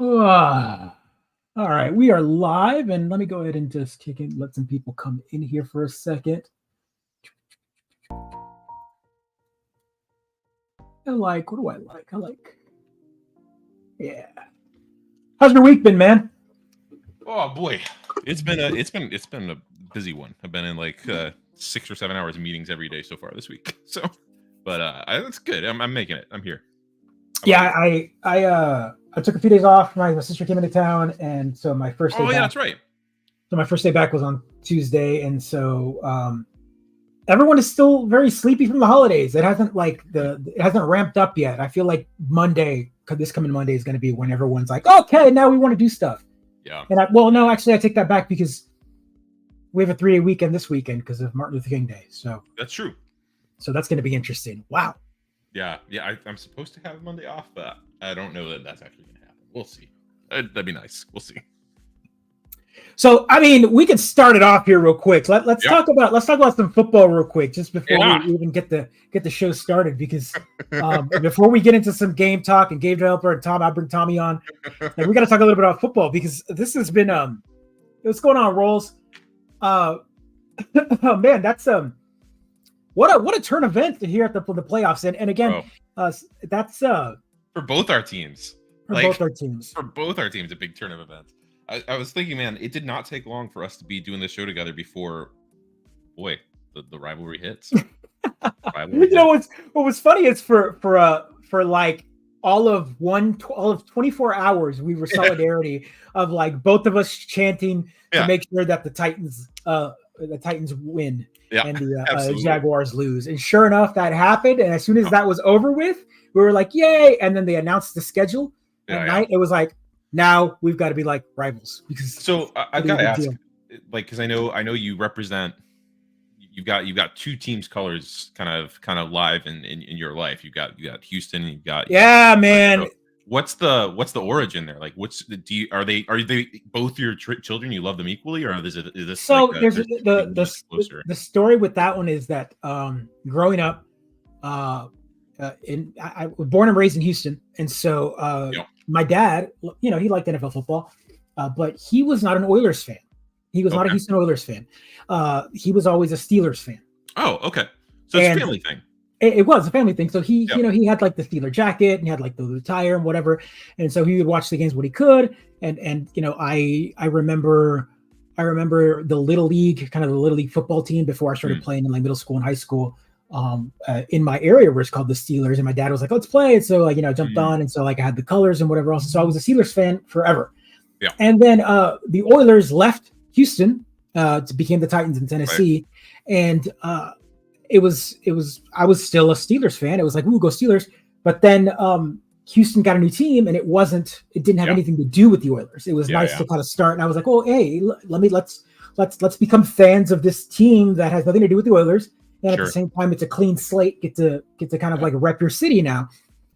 Ah, all right, we are live, and let me go ahead and just let some people come in here for a second. What do I like? Yeah. How's your week been, man? Oh boy, it's been a busy one. I've been in like 6 or 7 hours of meetings every day so far this week. So, but that's good. I'm making it. I'm here. Yeah, I took a few days off. My sister came into town, and so my first day. Oh yeah, back, that's right. So my first day back was on Tuesday, and so everyone is still very sleepy from the holidays. It hasn't ramped up yet. I feel like this coming Monday is going to be when everyone's like, okay, now we want to do stuff. Yeah. And no, actually, I take that back because we have a 3-day weekend this weekend because of Martin Luther King Day. So that's true. So that's going to be interesting. Wow. Yeah. I'm supposed to have Monday off, but I don't know that that's actually going to happen. We'll see. That'd be nice. We'll see. So, I mean, we could start it off here real quick. Let's talk about some football real quick, just before we even get the show started. Because before we get into some game talk and game developer and I'll bring Tommy on. And we got to talk a little bit about football because this has been what's going on, Rolls. Oh man, that's what a turn event to hear at the playoffs. And again, that's for both our teams. For both our teams, a big turn of events. I was thinking, man, it did not take long for us to be doing this show together before, the rivalry hits. What was funny is for like all of 24 hours, we were solidarity of like both of us chanting to make sure that the Titans win and the Jaguars lose. And sure enough, that happened. And as soon as that was over with, we were like, yay! And then they announced the schedule at night. It was like, now we've got to be like rivals. So I've got to ask, because I know you represent. You've got two teams' colors kind of live in your life. You've got Houston. And you've got man. What's the origin there? Like, are they both your children? You love them equally, or is this? So like there's the story with that one is that growing up, I was born and raised in Houston, and so my dad, he liked NFL football, but he was not an Oilers fan. He was not a Houston Oilers fan. He was always a Steelers fan. Oh, okay. So it's a family thing. It was a family thing. So he he had like the Steeler jacket and he had like the tire and whatever. And so he would watch the games when he could. And I remember the little league football team before I started playing in like middle school and high school. In my area where it's called the Steelers, and my dad was like, let's play it. So I jumped on, and so like I had the colors and whatever else. So I was a Steelers fan forever. Yeah. And then the Oilers left Houston to become the Titans in Tennessee. Right. And I was still a Steelers fan. It was like, ooh, go Steelers. But then Houston got a new team, and it didn't have anything to do with the Oilers. It was nice to kind of start. And I was like, oh, hey, let's become fans of this team that has nothing to do with the Oilers. And at the same time, it's a clean slate. Get to kind of like rep your city now.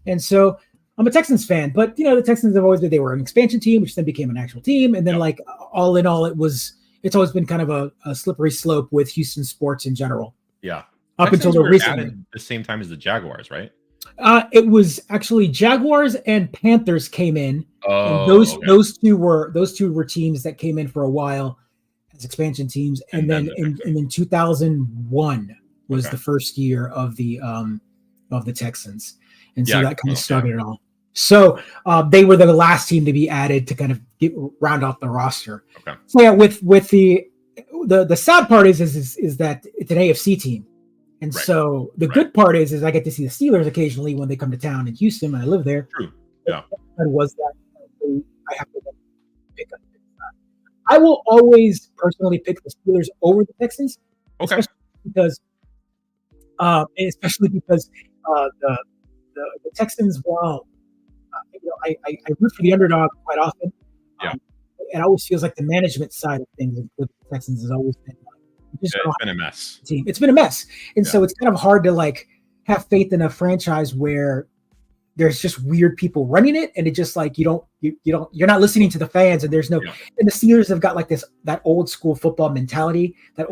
And so I'm a Texans fan, but the Texans have always been, they were an expansion team, which then became an actual team. And then like all in all, it's always been kind of a slippery slope with Houston sports in general. Yeah. Up Texans until the recently. At the same time as the Jaguars, right? It was actually Jaguars and Panthers came in. Oh, and those two were teams that came in for a while as expansion teams. And then in 2001 was the first year of the Texans. And so that kind of started it all. So they were the last team to be added to kind of round out the roster. Okay. So yeah, with the sad part is that it's an AFC team. And so the good part is I get to see the Steelers occasionally when they come to town in Houston when I live there. True. Yeah. And was that I have to pick up. I will always personally pick the Steelers over the Texans. Okay. Especially because the Texans, while I root for the underdog quite often. It always feels like the management side of things with the Texans has always been it's been a mess. It's been a mess, and so it's kind of hard to like have faith in a franchise where there's just weird people running it, and it just like you're not listening to the fans, and there's no. And the Steelers have got like that old school football mentality, that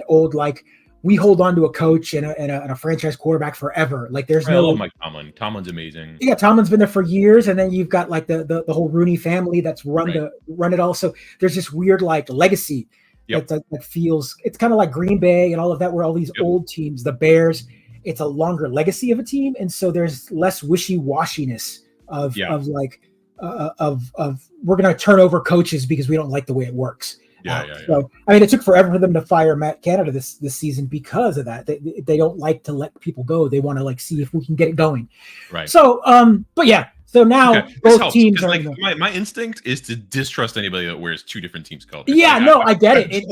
old like we hold on to a coach and a franchise quarterback forever. Like there's I love Mike Tomlin. Tomlin's amazing. Yeah, Tomlin's been there for years, and then you've got like the whole Rooney family that's run it all. So there's this weird like legacy that feels, it's kind of like Green Bay and all of that, where all these old teams, the Bears, it's a longer legacy of a team, and so there's less wishy-washiness of we're going to turn over coaches because we don't like the way it works. So I mean, it took forever for them to fire Matt Canada this season because of that. They don't like to let people go. They want to like see if we can get it going. Right. So but yeah. So now both teams are like my instinct is to distrust anybody that wears two different teams' colors. Yeah, I get it.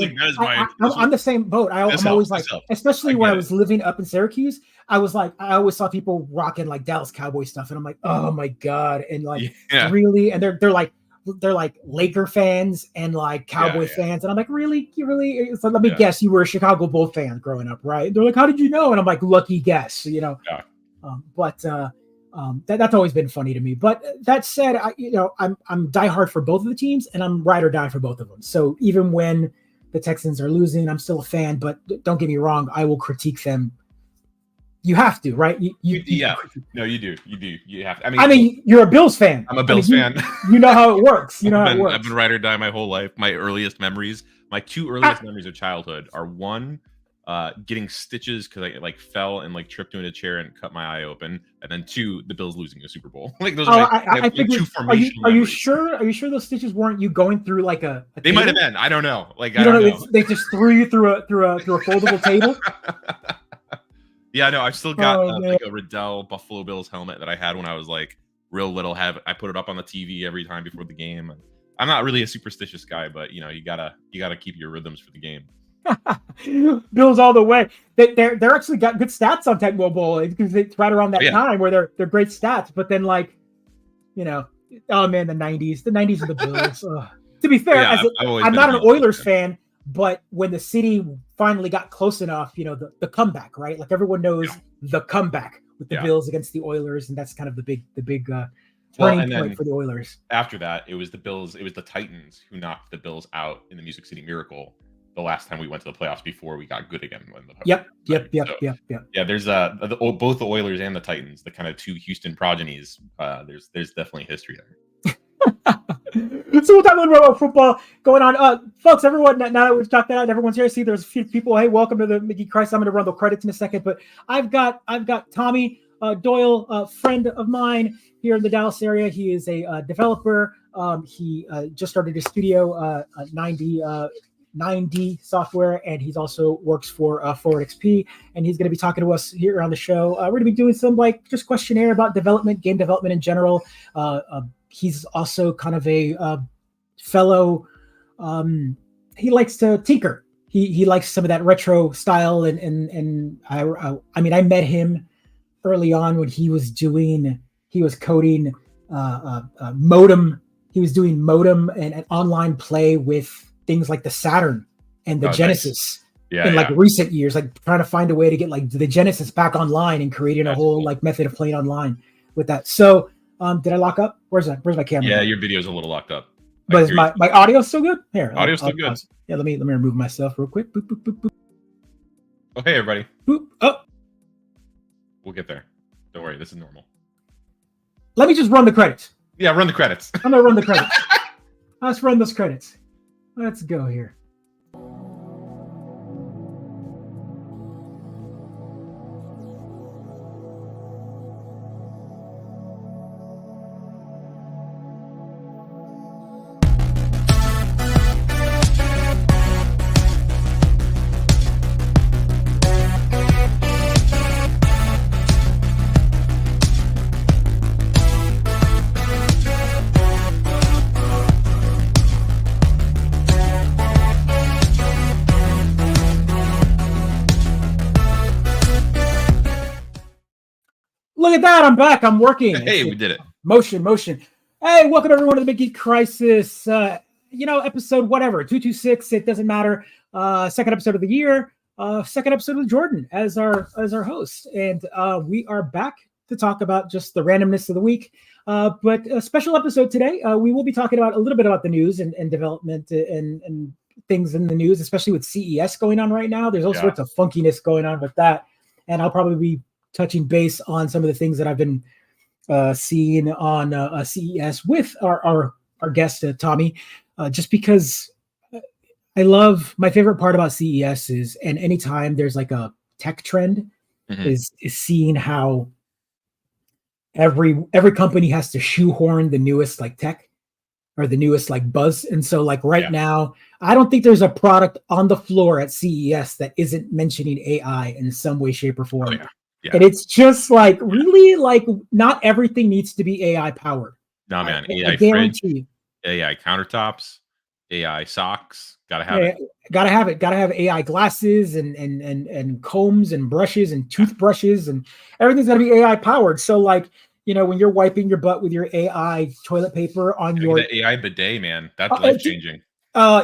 I'm the same boat. I'm always like, especially when I was living up in Syracuse, I always saw people rocking like Dallas Cowboy stuff, and I'm like, oh my god, and like really, and they're like Laker fans and like Cowboy fans, and I'm like, really, you really? So let me guess, you were a Chicago Bull fan growing up, right? And they're like, how did you know? And I'm like, lucky guess, you know. That's always been funny to me. But that said, I'm diehard for both of the teams, and I'm ride or die for both of them. So even when the Texans are losing, I'm still a fan. But don't get me wrong, I will critique them. You have to, right? You do. You have to. I mean, you're a Bills fan. I'm a Bills fan. You know how it works. I've been ride or die my whole life. My two earliest memories of childhood are one, getting stitches because I like fell and like tripped into a chair and cut my eye open, and then two, the Bills losing a Super Bowl. Like those are my two formation. Are you sure? Are you sure those stitches weren't you going through like a they might have been. I don't know. Like I don't know. They just threw you through a foldable table. Yeah, no, I've still got like a Riddell Buffalo Bills helmet that I had when I was like real little. I put it up on the TV every time before the game. I'm not really a superstitious guy, but you gotta keep your rhythms for the game. Bills all the way. They're actually got good stats on Tecmo Bowl because it's right around that time where they're great stats. But then oh man, the '90s of the Bills. To be fair, I'm not an Oilers fan. But when the city finally got close enough, the comeback, right? Like everyone knows the comeback with the Bills against the Oilers, and that's kind of the big turning point for the Oilers. After that, it was the Bills. It was the Titans who knocked the Bills out in the Music City Miracle the last time we went to the playoffs before we got good again. Yep. Yeah, there's both the Oilers and the Titans, the kind of two Houston progenies. There's definitely history there. So we'll talk a little bit about football going on. Folks, everyone, now that we've talked that out, everyone's here. See, there's a few people. Hey, welcome to the Mid-Geek Crisis. I'm going to run the credits in a second, but I've got Tommy Doyle, a friend of mine here in the Dallas area. He is a developer. He just started his studio, 9D software, and he's also works for ForwardXP, and he's going to be talking to us here on the show. We're going to be doing some just questionnaire about development, game development in general. He's also kind of a fellow. He likes to tinker. He likes some of that retro style, and I mean, I met him early on when he was coding modem. He was doing modem and an online play with things like the Saturn and the Genesis. Nice. In recent years, like trying to find a way to get like the Genesis back online and creating a whole method of playing online with that. So did I lock up? Where's my camera? Yeah, your video's a little locked up. But is my audio still good? Here. Audio's still good. Yeah, let me remove myself real quick. Boop, boop, boop, boop. Oh, hey everybody. Boop. Oh. We'll get there. Don't worry, this is normal. Let me just run the credits. Yeah, run the credits. I'm gonna run the credits. Let's run those credits. Let's go here. Look at that. I'm back. I'm working. Hey, we did it. Motion. Hey, welcome everyone to the Mid-Geek Crisis. Episode whatever, 226. It doesn't matter. Second episode of the year. Second episode with Jordan as our host. And we are back to talk about just the randomness of the week. But a special episode today. We will be talking about a little bit about the news and development and things in the news, especially with CES going on right now. There's all sorts of funkiness going on with that, and I'll probably be touching base on some of the things that I've been seeing on CES with our guest Tommy, just because I love, my favorite part about CES is, and anytime there's like a tech trend, is seeing how every company has to shoehorn the newest like tech or the newest like buzz. And so like right now, I don't think there's a product on the floor at CES that isn't mentioning AI in some way, shape, or form. And it's just like, really, like, not everything needs to be AI powered. No, man. AI fridge, AI countertops, AI socks. Gotta have it. Gotta have it. Gotta have AI glasses and combs and brushes and toothbrushes, and everything's gotta be AI powered. So like, you know, when you're wiping your butt with your AI toilet paper on your AI bidet, man, that's life changing.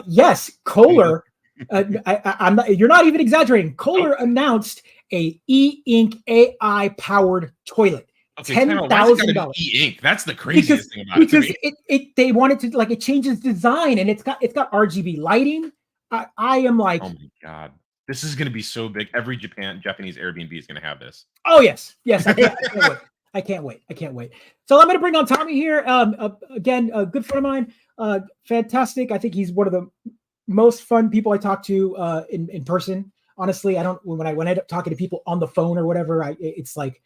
Yes, Kohler. I'm not. You're not even exaggerating. Kohler announced a e-ink AI powered toilet. Okay, $10,000. E-ink. That's the craziest thing about it. Because they wanted to, like, it changes design, and it's got RGB lighting. I am like, oh my god, this is going to be so big. Every Japanese Airbnb is going to have this. Oh yes, I can't wait. So I'm going to bring on Tommy here. Again, a good friend of mine. Fantastic. I think he's one of the most fun people I talk to in person. Honestly, I don't, when I end up talking to people on the phone or whatever, it's like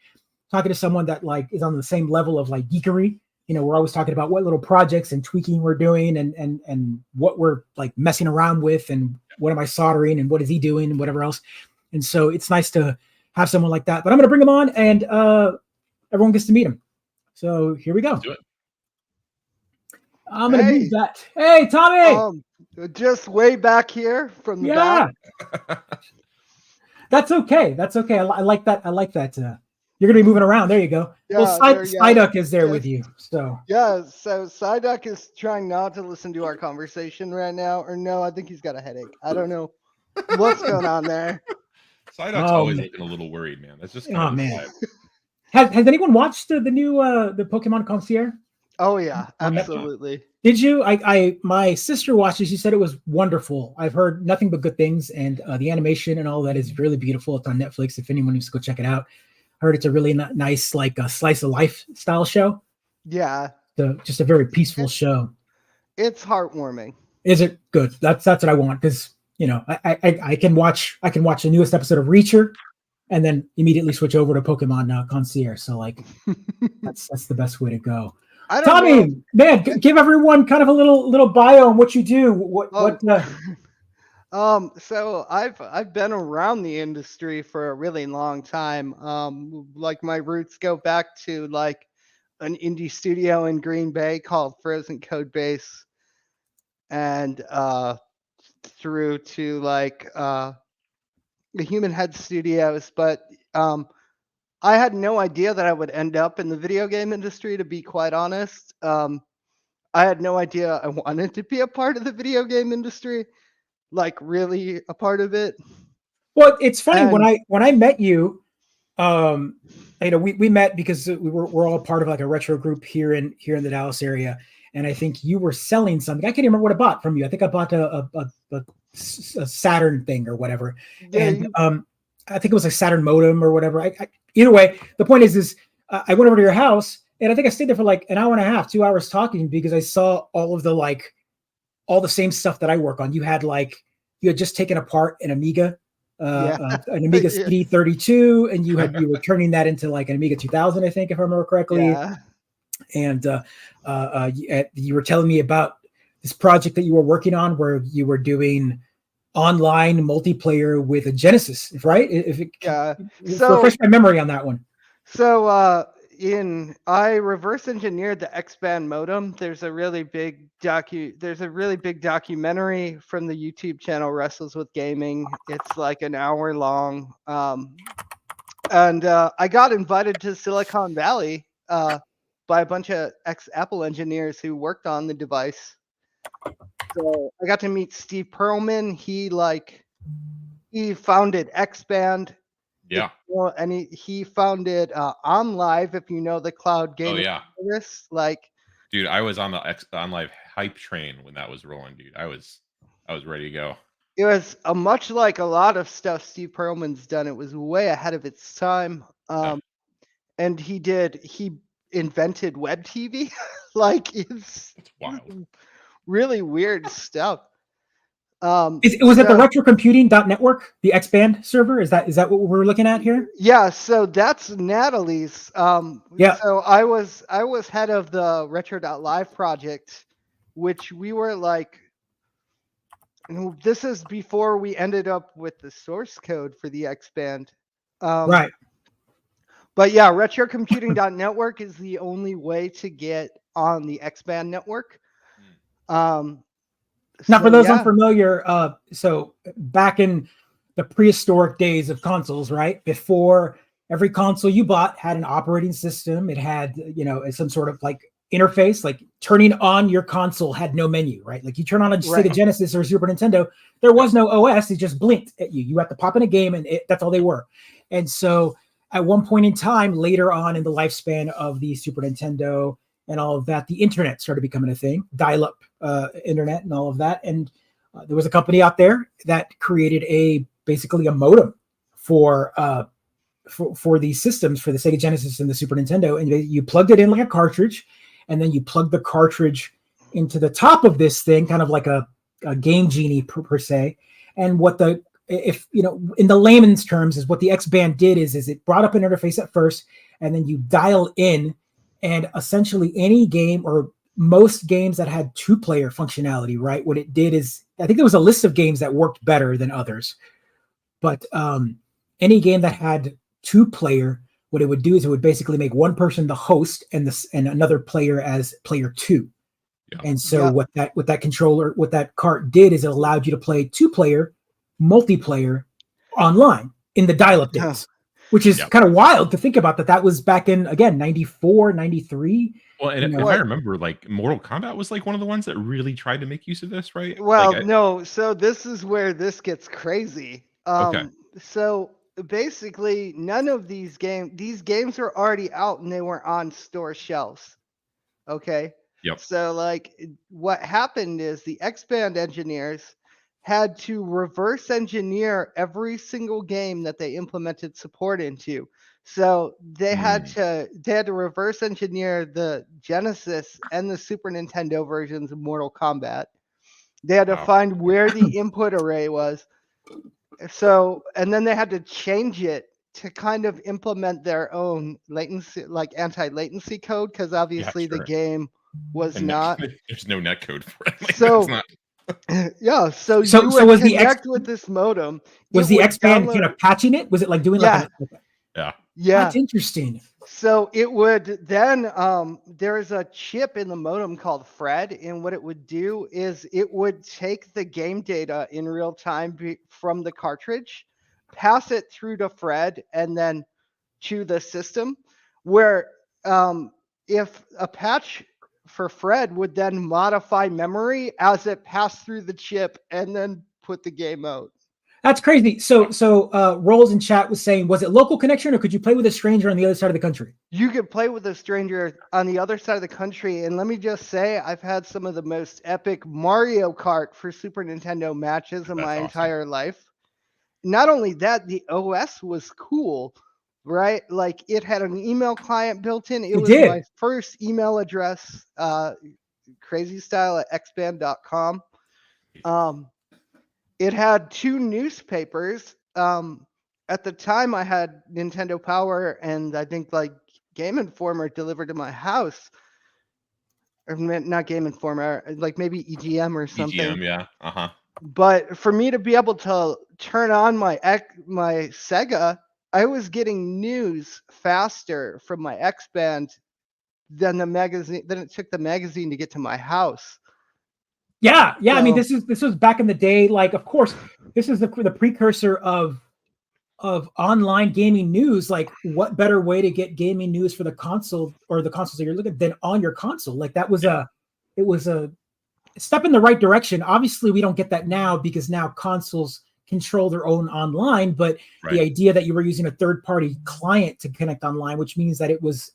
talking to someone that like is on the same level of like geekery. You know, we're always talking about what little projects and tweaking we're doing, and what we're like messing around with, and what am I soldering, and what is he doing, and whatever else. And so it's nice to have someone like that. But I'm going to bring him on, and everyone gets to meet him. So here we go. Let's do it. I'm going to move that. Hey, Tommy. Just way back here from the back. That's okay. I like that. You're going to be moving around. There you go. Yeah, well, Psyduck is there with you. So so Psyduck is trying not to listen to our conversation right now. Or no, I think he's got a headache. I don't know what's going on there. Psyduck's always looking a little worried, man. That's just kind of man. Has anyone watched the new the Pokemon Concierge? Oh yeah, absolutely. Did you? My sister watched it. She said it was wonderful. I've heard nothing but good things, and the animation and all that is really beautiful. It's on Netflix. If anyone needs to go check it out, heard it's a really nice, like a slice of life style show. Yeah, just a very peaceful show. It's heartwarming. Is it good? That's what I want, because you know I can watch the newest episode of Reacher, and then immediately switch over to Pokemon Concierge. So like that's the best way to go. Tommy, man, give everyone kind of a little bio on what you do. So I've been around the industry for a really long time. Like my roots go back to like an indie studio in Green Bay called Frozen Codebase, and through to like the Human Head Studios. But I had no idea that I would end up in the video game industry, to be quite honest. I had no idea I wanted to be a part of the video game industry, like really a part of it. Well, it's funny, when I met you, you know, we met because we're all part of like a retro group here in the Dallas area, and I think you were selling something. I can't even remember what I bought from you. I think I bought a Saturn thing or whatever, and I think it was a Saturn modem or whatever. Either way, the point is I went over to your house, and I think I stayed there for like an hour and a half, 2 hours talking, because I saw all the same stuff that I work on. You had just taken apart an Amiga, an Amiga CD32, and you were turning that into like an Amiga 2000, I think, if I remember correctly. Yeah. And you were telling me about this project that you were working on, where you were doing online multiplayer with a Genesis, right? So refresh my memory on that one. So I reverse engineered the X-band modem. There's a really big documentary from the YouTube channel Wrestles with Gaming. It's like an hour long. And I got invited to Silicon Valley by a bunch of ex-Apple engineers who worked on the device. So I got to meet Steve Perlman. He founded X-band. Yeah. And he founded OnLive, if you know the cloud gaming service. Like, dude, I was on the OnLive hype train when that was rolling, dude. I was I was ready to go. It was much like a lot of stuff Steve Perlman's done. It was way ahead of its time. And he invented web TV. Like it's wild. Really weird stuff. Was it the retrocomputing.network, the X-band server? Is that what we're looking at here? Yeah, so that's Natalie's. Yeah. So I was head of the retro.live project, which we were like, this is before we ended up with the source code for the X-band. Right. But yeah, retrocomputing.network is the only way to get on the X-band network. Now, for those unfamiliar, so back in the prehistoric days of consoles, right? Before every console you bought had an operating system, it had, some sort of like interface, like turning on your console had no menu, right? Like you turn on a Sega Genesis or a Super Nintendo, there was no OS, it just blinked at you. You had to pop in a game and that's all they were. And so at one point in time, later on in the lifespan of the Super Nintendo and all of that, the internet started becoming a thing, dial-up internet and all of that. And there was a company out there that created basically a modem for these systems, for the Sega Genesis and the Super Nintendo. And you plugged it in like a cartridge, and then you plugged the cartridge into the top of this thing, kind of like a Game Genie per se. And in the layman's terms, is what the X-band did is it brought up an interface at first, and then you dial in, and essentially any game or most games that had two-player functionality, right? What it did is, I think there was a list of games that worked better than others, but any game that had two-player, what it would do is it would basically make one person the host and another player as player two. Yeah. And so what that cart did is it allowed you to play two-player multiplayer online in the dial-up days, which is kind of wild to think about that was back in, again, 94, 93. Well, and if I remember, like Mortal Kombat was like one of the ones that really tried to make use of this, right? Well, no. So this is where this gets crazy. So basically, none of these games were already out and they were on store shelves. Okay. Yep. So like what happened is the X-band engineers had to reverse engineer every single game that they implemented support into. So they had to reverse engineer the Genesis and the Super Nintendo versions of Mortal Kombat. They had to find where the input array was. So, and then they had to change it to kind of implement their own latency, like anti-latency code, because obviously the game was not. There's no net code for it. Like, so so you would connect with this modem. Was the X-band kind of patching it? Was it like doing like yeah, that's interesting. So it would then there's a chip in the modem called Fred, and what it would do is it would take the game data in real time from the cartridge, pass it through to Fred, and then to the system, where if a patch for Fred would then modify memory as it passed through the chip and then put the game out. That's crazy. So Rolls in chat was saying, was it local connection or could you play with a stranger on the other side of the country? You could play with a stranger on the other side of the country. And let me just say, I've had some of the most epic Mario Kart for Super Nintendo matches in my entire life. Not only that, the OS was cool, right? Like it had an email client built in. It was my first email address, crazystyle@xband.com. It had two newspapers. At the time, I had Nintendo Power and I think like Game Informer delivered to my house. Or not Game Informer, like maybe EGM or something. EGM, yeah. But for me to be able to turn on my Sega, I was getting news faster from my X-band than the magazine. Than it took the magazine to get to my house. Yeah. So, I mean, this was back in the day. Like, of course, this is the precursor of online gaming news. Like, what better way to get gaming news for the console or the consoles that you're looking at than on your console? Like, it was a step in the right direction. Obviously, we don't get that now because now consoles control their own online. But the idea that you were using a third-party client to connect online, which means that it was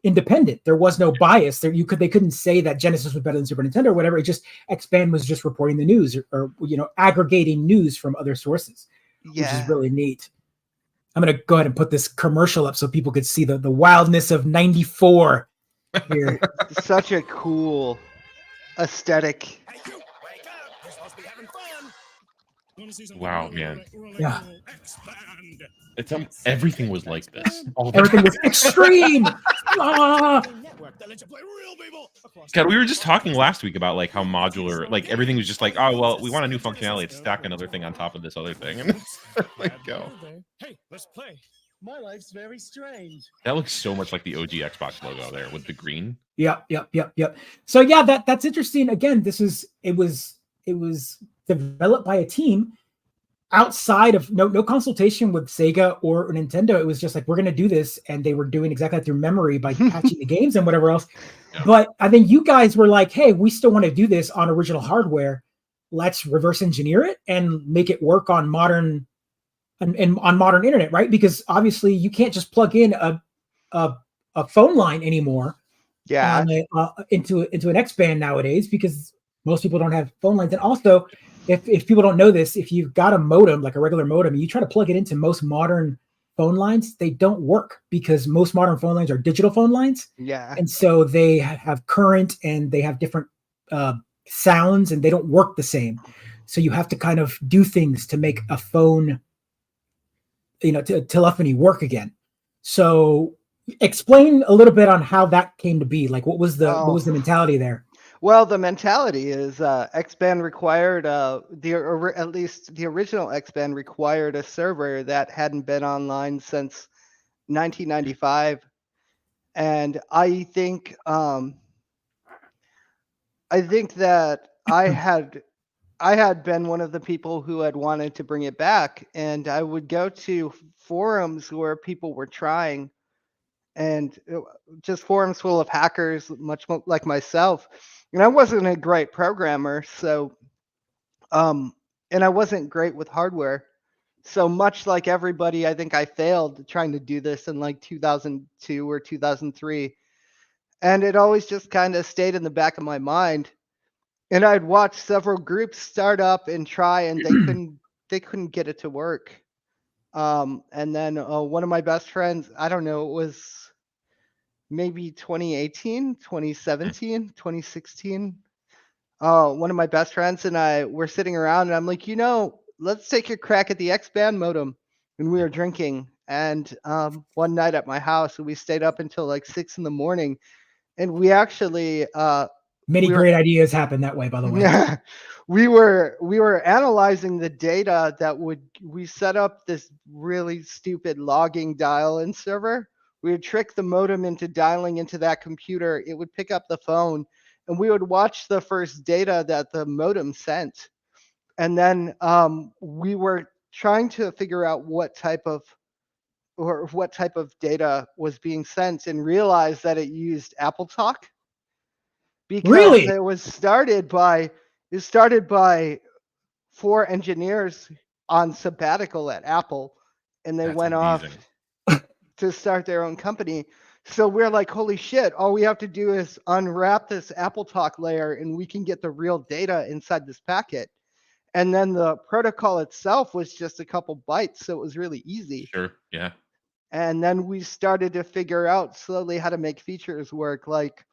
independent. There was no bias. They couldn't say that Genesis was better than Super Nintendo or whatever. It just Expand was just reporting the news or aggregating news from other sources, which is really neat. I'm gonna go ahead and put this commercial up so people could see the wildness of '94 here. Such a cool aesthetic. Wow, man. Yeah. It's everything was like this. Everything was extreme. Ah! God, we were just talking last week about like how modular, like everything was just like, oh well, we want a new functionality. Let's stack another thing on top of this other thing, and like go. Hey, let's play. My life's very strange. That looks so much like the OG Xbox logo there with the green. Yep. So yeah, that's interesting. Again, it was developed by a team outside of no consultation with Sega or Nintendo. It was just like, we're going to do this. And they were doing exactly through memory by patching the games and whatever else. Yeah. But I think you guys were like, hey, we still want to do this on original hardware. Let's reverse engineer it and make it work on modern and on modern internet, right? Because obviously you can't just plug in a phone line anymore. Yeah. Into an X-Band nowadays, because most people don't have phone lines. And also, if people don't know this, if you've got a modem, like a regular modem, and you try to plug it into most modern phone lines, they don't work because most modern phone lines are digital phone lines. Yeah. And so they have current and they have different sounds and they don't work the same. So you have to kind of do things to make a phone, telephony work again. So explain a little bit on how that came to be. Like, what was the mentality there? Well, the mentality is X-Band required at least the original X-Band required a server that hadn't been online since 1995, and I think that I had been one of the people who had wanted to bring it back, and I would go to forums where people were trying, and just forums full of hackers, much like myself. And I wasn't a great programmer, so, and I wasn't great with hardware. So much like everybody, I think I failed trying to do this in like 2002 or 2003. And it always just kind of stayed in the back of my mind. And I'd watch several groups start up and try, and they couldn't get it to work. And then one of my best friends, I don't know, it was maybe 2018, 2017, 2016. One of my best friends and I were sitting around, and I'm like, let's take a crack at the X-Band modem. And we were drinking. And one night at my house, we stayed up until like 6 a.m. And we actually great ideas happen that way, by the way. Yeah, we were analyzing the data we set up this really stupid logging dial-in server. We would trick the modem into dialing into that computer. It would pick up the phone, and we would watch the first data that the modem sent. And then we were trying to figure out what type of data was being sent, and realized that it used Apple Talk. Because really? It was started by 4 engineers on sabbatical at Apple, and they went off to start their own company. So we're like, holy shit, all we have to do is unwrap this Apple Talk layer and we can get the real data inside this packet. And then the protocol itself was just a couple bytes, so it was really easy. Sure, yeah. And then we started to figure out slowly how to make features work, like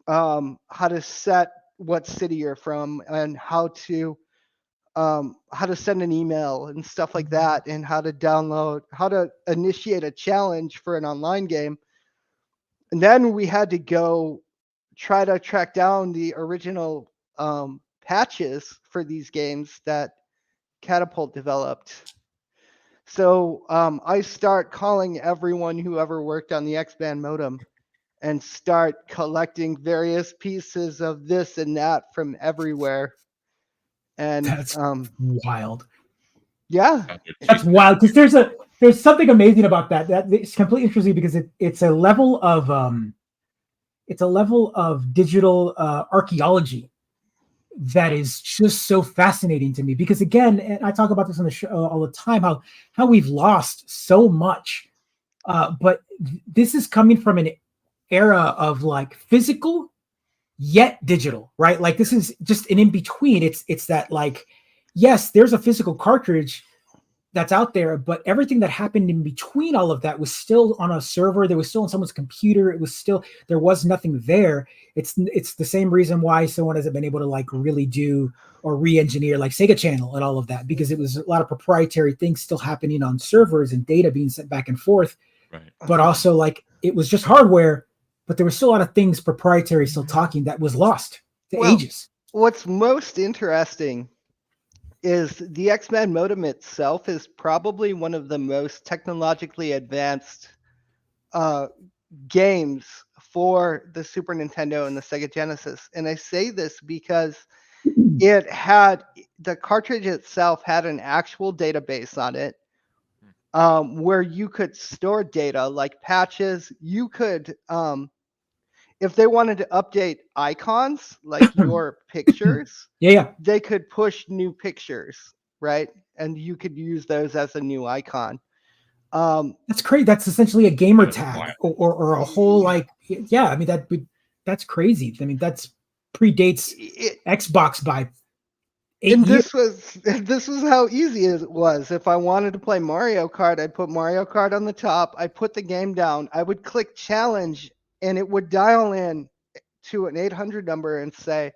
how to set what city you're from, and how to send an email and stuff like that, and how to initiate a challenge for an online game. And then we had to go try to track down the original patches for these games that Catapult developed. So I start calling everyone who ever worked on the X-Band modem and start collecting various pieces of this and that from everywhere. And that's wild. Yeah, that's wild, because there's something amazing about that. It's completely interesting because it's a level of digital archaeology that is just so fascinating to me. Because again, and I talk about this on the show all the time, how we've lost so much, but this is coming from era of like physical yet digital, right? Like this is just an in between. It's that like, yes, there's a physical cartridge that's out there, but everything that happened in between all of that was still on a server. There was still on someone's computer. It was still, there was nothing there. It's the same reason why someone hasn't been able to like really do or re-engineer like Sega Channel and all of that, because it was a lot of proprietary things still happening on servers and data being sent back and forth. Right. But also like it was just hardware, but there was still a lot of things proprietary still talking that was lost to ages. What's most interesting is the X-Men modem itself is probably one of the most technologically advanced games for the Super Nintendo and the Sega Genesis. And I say this because it had, the cartridge itself had an actual database on it where you could store data like patches. You could, if they wanted to update icons like your pictures, they could push new pictures, right? And you could use those as a new icon. That's crazy. That's essentially a gamer tag or a whole like, yeah, I mean, that's crazy. I mean, that's predates Xbox by 8 and years. This was how easy it was. If I wanted to play Mario Kart, I'd put Mario Kart on the top. I put the game down. I would click challenge, and it would dial in to an 800 number and say,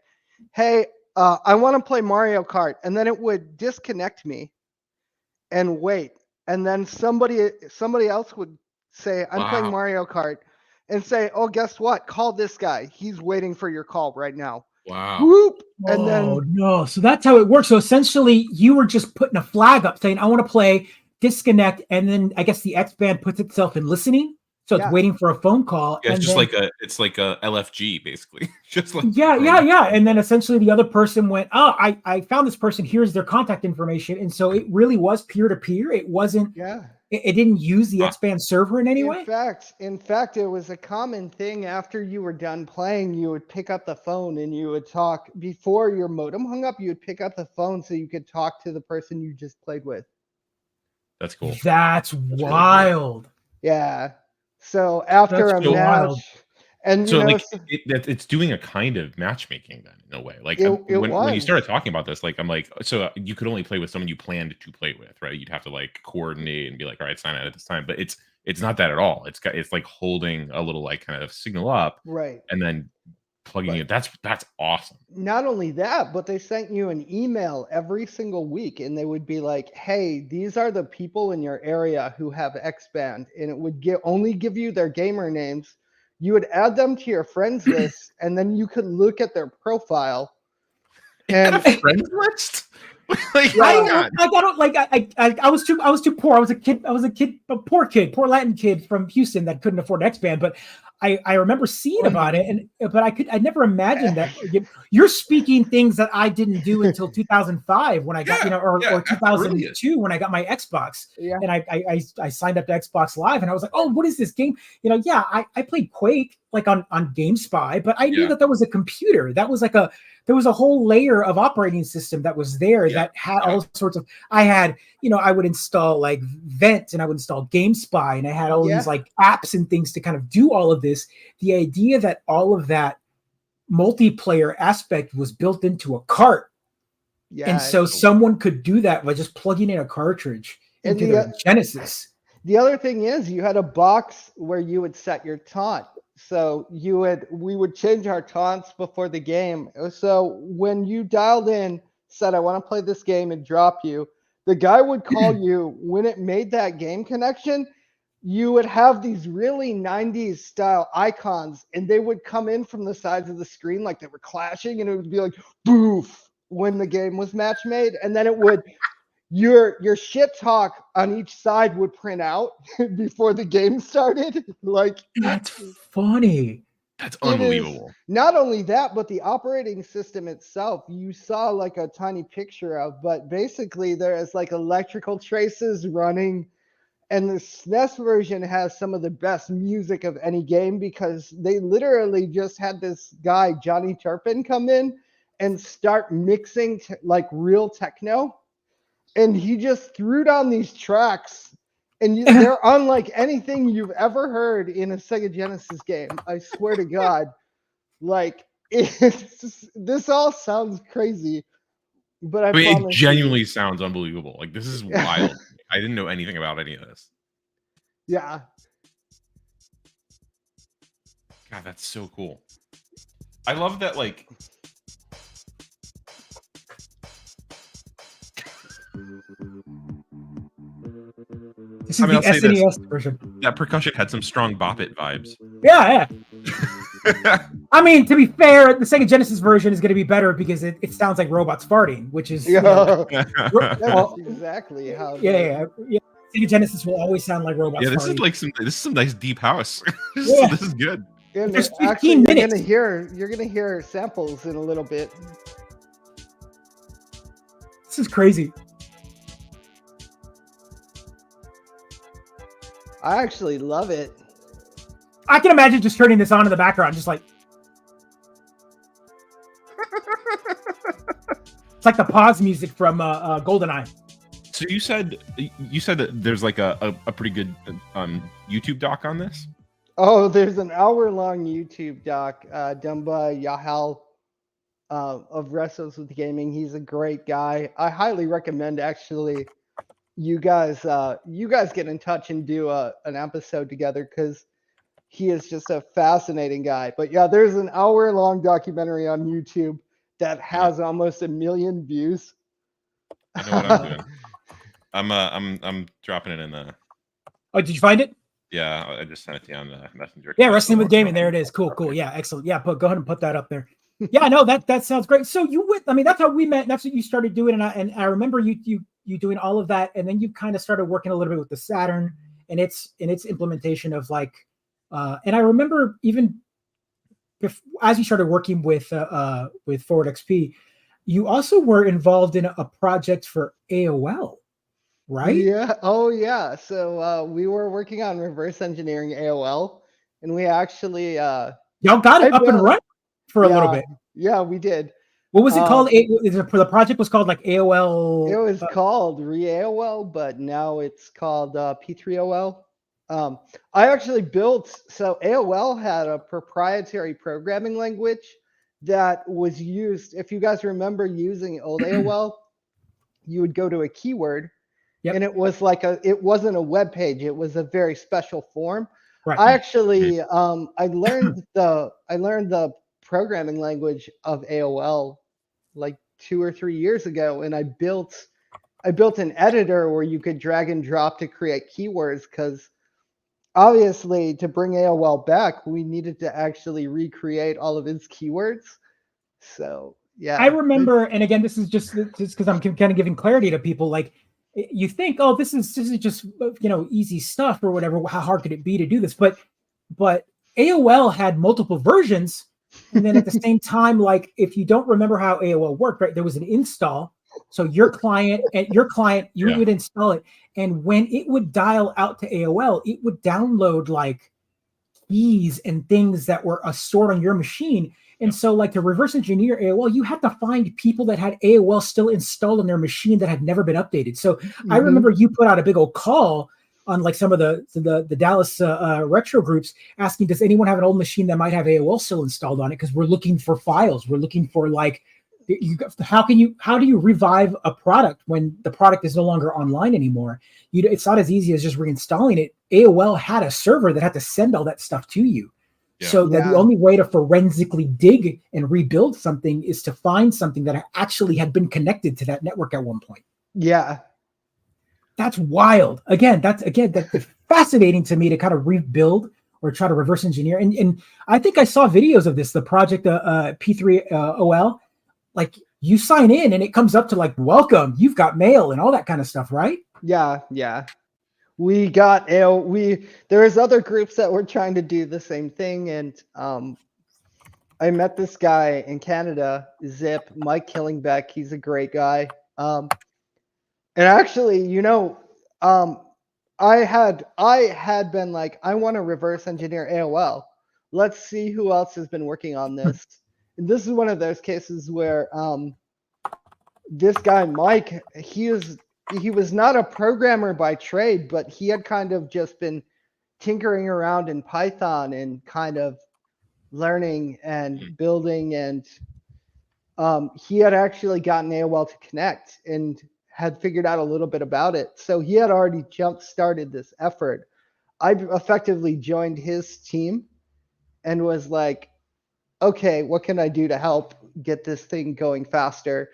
hey, I want to play Mario Kart. And then it would disconnect me and wait. And then somebody else would say, I'm playing Mario Kart, and say, oh, guess what? Call this guy. He's waiting for your call right now. Wow. Whoop. And then no. So that's how it works. So essentially you were just putting a flag up saying, I want to play, disconnect. And then I guess the X band puts itself in listening. So it's waiting for a phone call. Yeah, it's and just then, it's like a LFG basically. Just like yeah. And then essentially the other person went, oh, I found this person. Here's their contact information. And so it really was peer to peer. It wasn't. Yeah. It didn't use the X-Band server in any way? In fact, it was a common thing. After you were done playing, you would pick up the phone and you would talk. Before your modem hung up, you would pick up the phone so you could talk to the person you just played with. That's cool. That's wild. Really cool. Yeah. So after a match, and so like it's doing a kind of matchmaking then in a way. Like when you started talking about this, like I'm like, so you could only play with someone you planned to play with, right? You'd have to like coordinate and be like, all right, sign out at this time. But it's not that at all. It's like holding a little like kind of signal up, right? And then plugging it. That's awesome. Not only that, but they sent you an email every single week, and they would be like, hey, these are the people in your area who have X-Band, and it would only give you their gamer names. You would add them to your friends list, and then you could look at their profile. And a friends list? Like, I was too poor. I was a poor Latin kid from Houston that couldn't afford X-Band, but I remember seeing about it, but I never imagined that. You're speaking things that I didn't do until 2005 when I got, or 2002 when I got my Xbox, and I signed up to Xbox Live, and I was like, oh, what is this game? I played Quake like on GameSpy, but I knew that was a computer. That was like there was a whole layer of operating system that was there that had all sorts of, I would install like Vent, and I would install GameSpy, and I had all these like apps and things to kind of do all of this. The idea that all of that multiplayer aspect was built into a cart. Yeah. And so someone could do that by just plugging in a cartridge into their Genesis. The other thing is you had a box where you would set your taunt. So we would change our taunts before the game. So when you dialed in, said, I want to play this game, and drop you, the guy would call you. When it made that game connection, you would have these really 90s style icons, and they would come in from the sides of the screen like they were clashing, and it would be like boof when the game was match made. And then it would, your shit talk on each side would print out before the game started. Like, that's funny. That's unbelievable. Not only that, but the operating system itself, you saw like a tiny picture of, but basically there is like electrical traces running, and the SNES version has some of the best music of any game, because they literally just had this guy, Johnny Turpin, come in and start mixing like real techno. And he just threw down these tracks And they're unlike anything you've ever heard in a Sega Genesis game. I swear to God. Like, this all sounds crazy, but I mean, it promise genuinely sounds unbelievable. Like, this is wild. I didn't know anything about any of this. Yeah. God, that's so cool. I love that, like... This is the SNES version. That percussion had some strong Bop It vibes. Yeah. I mean, to be fair, the Sega Genesis version is going to be better because it sounds like robots farting, which is That's exactly how. Yeah. Sega Genesis will always sound like robots. Yeah, this farting. is some nice deep house. This is good. And There's 15 actually, minutes. You're gonna hear samples in a little bit. This is crazy. I actually love it. I can imagine just turning this on in the background, just like it's like the pause music from GoldenEye. So you said that there's like a pretty good YouTube doc on this? Oh, there's an hour-long YouTube doc done by Yahal of Wrestles with Gaming. He's a great guy. I highly recommend actually you guys get in touch and do an episode together because he is just a fascinating guy. But yeah, there's an hour-long documentary on YouTube that has almost 1 million views. I know what I'm doing. I'm dropping it in the. Oh, did you find it? Yeah, I just sent it to you on the messenger. Yeah, Wrestling with Gaming. There it is. Cool. Yeah, excellent. Yeah, go ahead and put that up there. Yeah, no, that sounds great. So that's how we met. That's what you started doing, and I remember you doing all of that, and then you kind of started working a little bit with the Saturn and its implementation of like, and I remember even as you started working with ForwardXP, you also were involved in a project for AOL, right? Yeah. Oh, yeah. So we were working on reverse engineering AOL, and we actually y'all got it up and running for a little bit. Yeah, we did. What was it called? The project was called like AOL. It was called Re-AOL, but now it's called P3OL. I actually built, so AOL had a proprietary programming language that was used. If you guys remember using old AOL, you would go to a keyword, and it was like it wasn't a web page. It was a very special form. Right. I actually, I learned the programming language of AOL like 2 or 3 years ago, and I built an editor where you could drag and drop to create keywords, because obviously to bring AOL back, we needed to actually recreate all of its keywords. So yeah, I remember, and again, this is just because I'm kind of giving clarity to people. Like, you think, oh, this is just easy stuff or whatever. How hard could it be to do this? But AOL had multiple versions. And then at the same time, like, if you don't remember how AOL worked, right, there was an install. So your client, you would install it. And when it would dial out to AOL, it would download like keys and things that were stored on your machine. And so like to reverse engineer AOL, you had to find people that had AOL still installed on their machine that had never been updated. So I remember you put out a big old call on like some of the Dallas retro groups asking, does anyone have an old machine that might have AOL still installed on it? Because we're looking for files. We're looking for like, how do you revive a product when the product is no longer online anymore? It's not as easy as just reinstalling it. AOL had a server that had to send all that stuff to you. Yeah. So that the only way to forensically dig and rebuild something is to find something that actually had been connected to that network at one point. Yeah. That's wild. That's fascinating to me to kind of rebuild or try to reverse engineer. And I think I saw videos of this, the project P3OL. Like, you sign in and it comes up to like, welcome, you've got mail and all that kind of stuff, right? Yeah. We got there's other groups that were trying to do the same thing, and I met this guy in Canada, Zip, Mike Killingbeck. He's a great guy. And actually, I had been like, I want to reverse engineer AOL. Let's see who else has been working on this. And this is one of those cases where this guy Mike, he is he was not a programmer by trade, but he had kind of just been tinkering around in Python and kind of learning and building, and he had actually gotten AOL to connect and had figured out a little bit about it. So he had already jump started this effort. I effectively joined his team and was like, okay, what can I do to help get this thing going faster?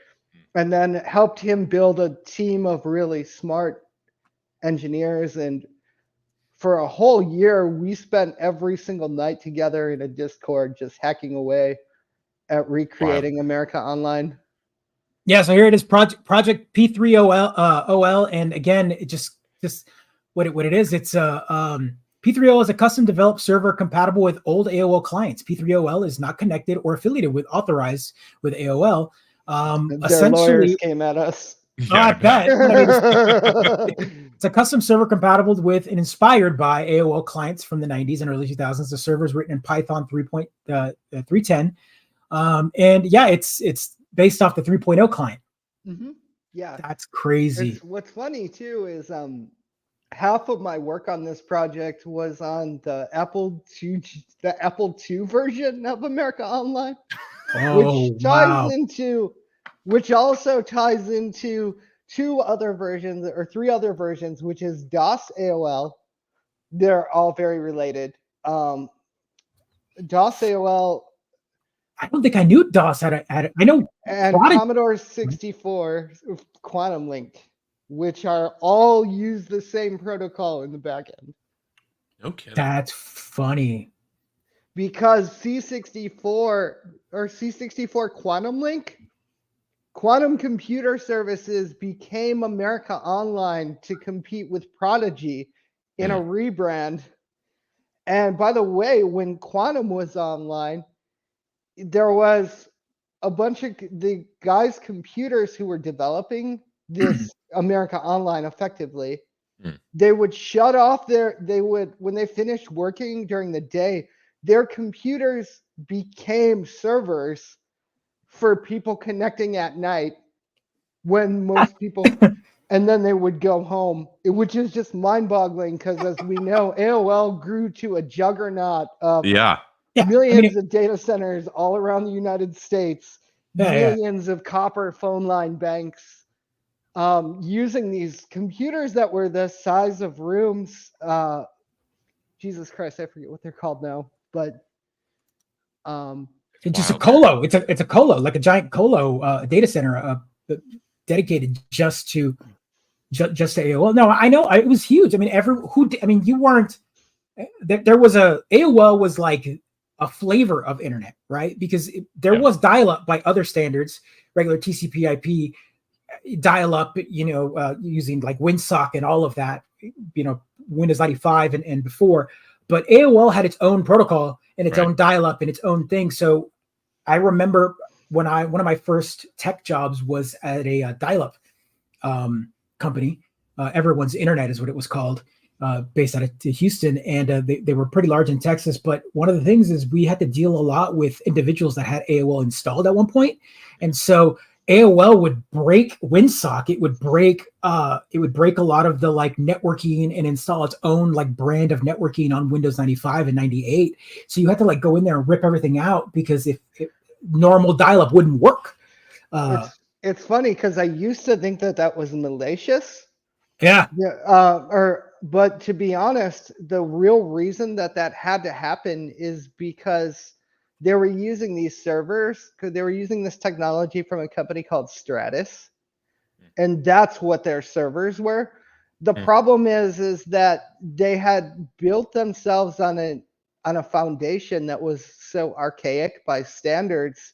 And then helped him build a team of really smart engineers. And for a whole year, we spent every single night together in a Discord just hacking away at recreating America Online. Yeah, so here it is, project P3OL, and again, it just what it is. It's P3OL is a custom developed server compatible with old AOL clients. P3OL is not connected or affiliated with authorized with AOL. Their Essentially, lawyers came at us. I bet. It's a custom server compatible with and inspired by AOL clients from the 90s and early 2000s. The server is written in Python 3.310. And yeah, it's based off the 3.0 client. Mm-hmm. Yeah, that's crazy. What's funny too is half of my work on this project was on the Apple II version of America Online, which also ties into three other versions, which is DOS AOL. They're all very related. DOS AOL. I don't think I knew DOS had I know. And Commodore 64 Quantum Link, which are all use the same protocol in the back end. No kidding. That's funny. Because C64 Quantum Link, Quantum Computer Services became America Online to compete with Prodigy in a rebrand. And by the way, when Quantum was online, there was a bunch of the guys' computers who were developing this America Online effectively. They would shut off when they finished working during the day, their computers became servers for people connecting at night when most people, and then they would go home, which is just mind-boggling because, as we know, AOL grew to a juggernaut of millions of data centers all around the United States, millions of copper phone line banks, using these computers that were the size of rooms. Jesus Christ, I forget what they're called now, but it's just a colo. It's a colo, like a giant colo data center, dedicated just to AOL. No, I know it was huge. I mean, you weren't. There was AOL was like a flavor of internet, right? Because there was dial-up by other standards, regular TCP/IP, dial-up, using like WinSock and all of that, Windows 95 and before. But AOL had its own protocol and its own dial-up and its own thing. So I remember one of my first tech jobs was at a dial-up company. Everyone's Internet is what it was called. Based out of Houston, and they were pretty large in Texas. But one of the things is we had to deal a lot with individuals that had AOL installed at one point, and so AOL would break WinSock. It would break a lot of the like networking and install its own like brand of networking on Windows 95 and 98. So you had to like go in there and rip everything out because if normal dial-up wouldn't work. It's funny because I used to think that was malicious. Yeah. But to be honest, the real reason that had to happen is because they were using these servers, because they were using this technology from a company called Stratus, and that's what their servers were. The problem is that they had built themselves on a foundation that was so archaic by standards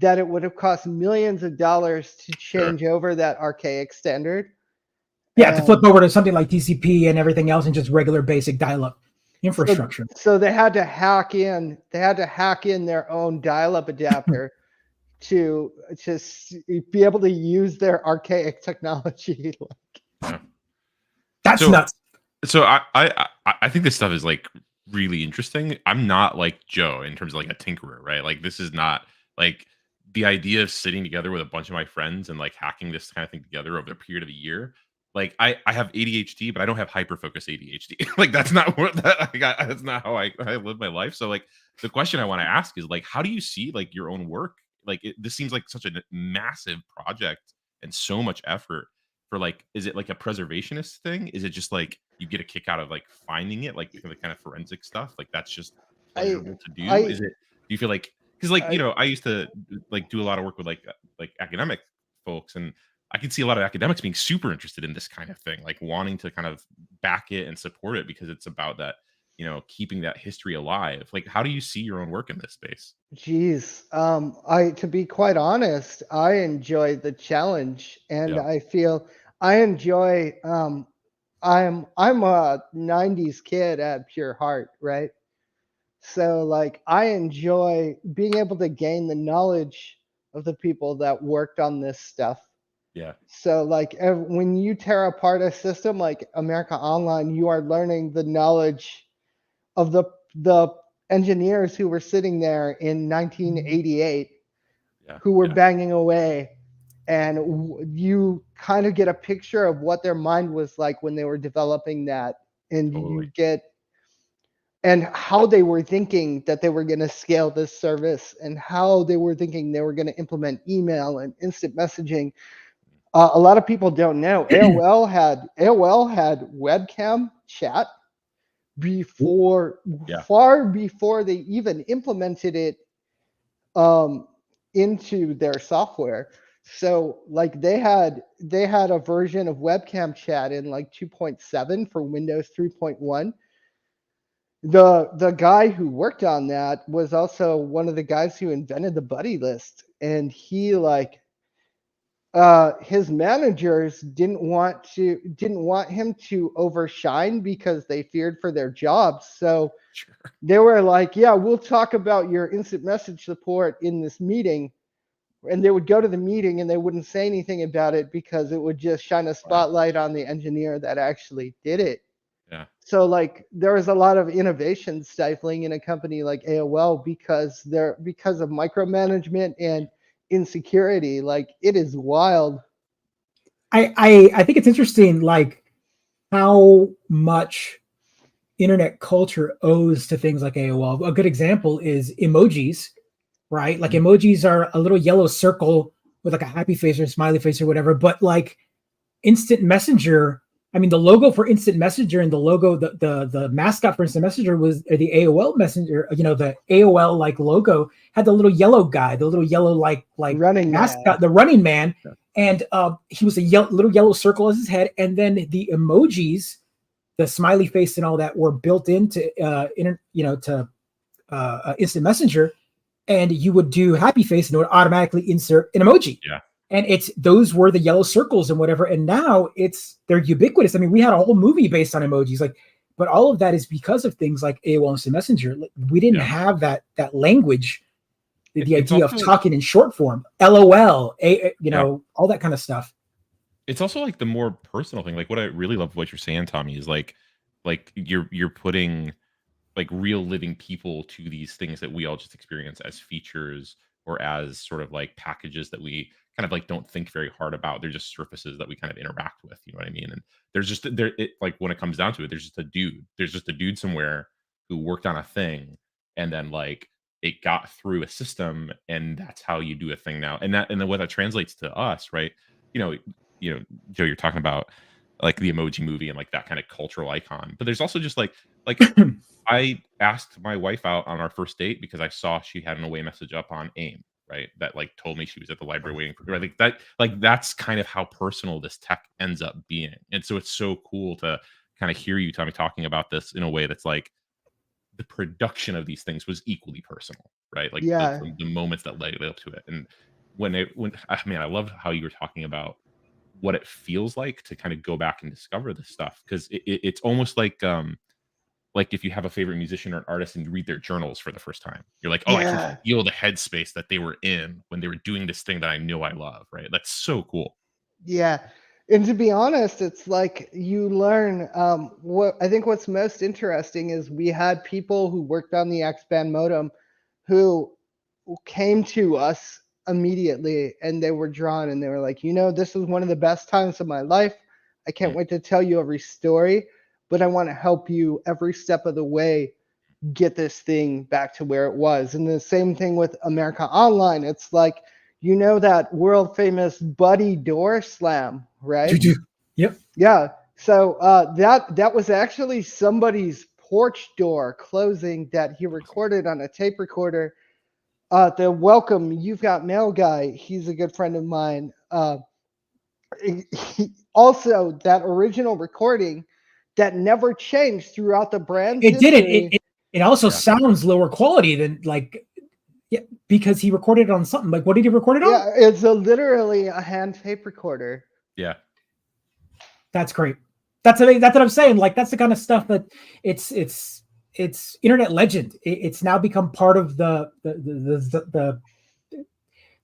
that it would have cost millions of dollars to change over that archaic standard. Yeah, to flip over to something like TCP and everything else and just regular basic dial-up infrastructure. So they had to hack in. They had to hack in their own dial-up adapter to be able to use their archaic technology. That's nuts. So I think this stuff is like really interesting. I'm not like Joe in terms of like a tinkerer, right? Like this is not like the idea of sitting together with a bunch of my friends and like hacking this kind of thing together over a period of a year. like I have ADHD, but I don't have hyperfocus ADHD. Like that's not what that I got. That's not how I live my life. So like the question I want to ask is like, how do you see like your own work? Like this seems like such a massive project and so much effort for like, is it like a preservationist thing? Is it just like you get a kick out of like finding it, like the kind of forensic stuff? Like that's just I pleasurable to do. I Is it? Do you feel like because like I I used to like do a lot of work with like academic folks, and I can see a lot of academics being super interested in this kind of thing, like wanting to kind of back it and support it because it's about that, keeping that history alive. Like, how do you see your own work in this space? Geez, I to be quite honest, I enjoy the challenge, and Yeah. I feel I enjoy. I'm a '90s kid at pure heart, right? So like I enjoy being able to gain the knowledge of the people that worked on this stuff. Yeah. So like when you tear apart a system like America Online, you are learning the knowledge of the engineers who were sitting there in 1988 Yeah. who were Yeah. banging away, and you kind of get a picture of what their mind was like when they were developing that, and you Totally. get and how they were thinking that they were going to scale this service, and how they were thinking they were going to implement email and instant messaging. A lot of people don't know AOL had webcam chat before, Yeah. far before they even implemented it um, into their software. So like they had a version of webcam chat in like 2.7 for Windows 3.1. The guy who worked on that was also one of the guys who invented the buddy list, and he like his managers didn't want him to overshine because they feared for their jobs. So Sure. they were like, yeah, we'll talk about your instant message support in this meeting. And they would go to the meeting and they wouldn't say anything about it because it would just shine a Wow. spotlight on the engineer that actually did it. Yeah. So like there was a lot of innovation stifling in a company like AOL because of micromanagement and insecurity. Like it is wild. I think it's interesting, like how much internet culture owes to things like AOL. A good example is emojis, right? Like emojis are a little yellow circle with like a happy face or a smiley face or whatever, but like instant messenger, I mean the logo for instant messenger and the logo, the mascot for instant messenger was the AOL messenger, the AOL like logo had the little yellow guy, the little yellow like Running mascot, man. the running man. Yeah. And he was a little yellow circle as his head, and then the emojis, the smiley face and all that were built into instant messenger, and you would do happy face and it would automatically insert an emoji. Yeah. And those were the yellow circles and whatever. And now they're ubiquitous. I mean, we had a whole movie based on emojis, but all of that is because of things like AOL Instant Messenger. We didn't have that language, the idea of talking in short form, LOL, all that kind of stuff. It's also like the more personal thing. Like what I really love what you're saying, Tommy, is like you're putting like real living people to these things that we all just experience as features or as sort of like packages that we kind of like don't think very hard about. They're just surfaces that we kind of interact with, you know what I mean? And like when it comes down to it, there's just a dude somewhere who worked on a thing, and then like it got through a system, and that's how you do a thing now. And then what that translates to us, right? Joe, you're talking about like the Emoji Movie and like that kind of cultural icon, but there's also just like I asked my wife out on our first date because I saw she had an away message up on AIM, right? That like told me she was at the library waiting for her. That's kind of how personal this tech ends up being. And so it's so cool to kind of hear you, Tommy, talking about this in a way that's like the production of these things was equally personal, right? Like Yeah. the moments that led up to it. And I love how you were talking about what it feels like to kind of go back and discover this stuff, because it's almost like if you have a favorite musician or an artist and you read their journals for the first time, you're like, oh, I can feel the headspace that they were in when they were doing this thing that I know I love, right? That's so cool. Yeah. And to be honest, it's like you learn what I think what's most interesting is we had people who worked on the X-band modem who came to us immediately, and they were drawn, and they were like, this was one of the best times of my life. I can't wait to tell you every story, but I want to help you every step of the way get this thing back to where it was. And the same thing with America Online. It's like, you know, that world famous Buddy door slam, right? Yep. Yeah. So that was actually somebody's porch door closing that he recorded on a tape recorder. The Welcome You've Got Mail guy, he's a good friend of mine. Also, that original recording that never changed throughout the brand's It history. didn't. It also sounds lower quality than because he recorded it on something. Like, what did he record it on? Yeah, it's literally a hand tape recorder. Yeah. That's great. That's what I'm saying. Like, that's the kind of stuff that it's internet legend. It's now become part of the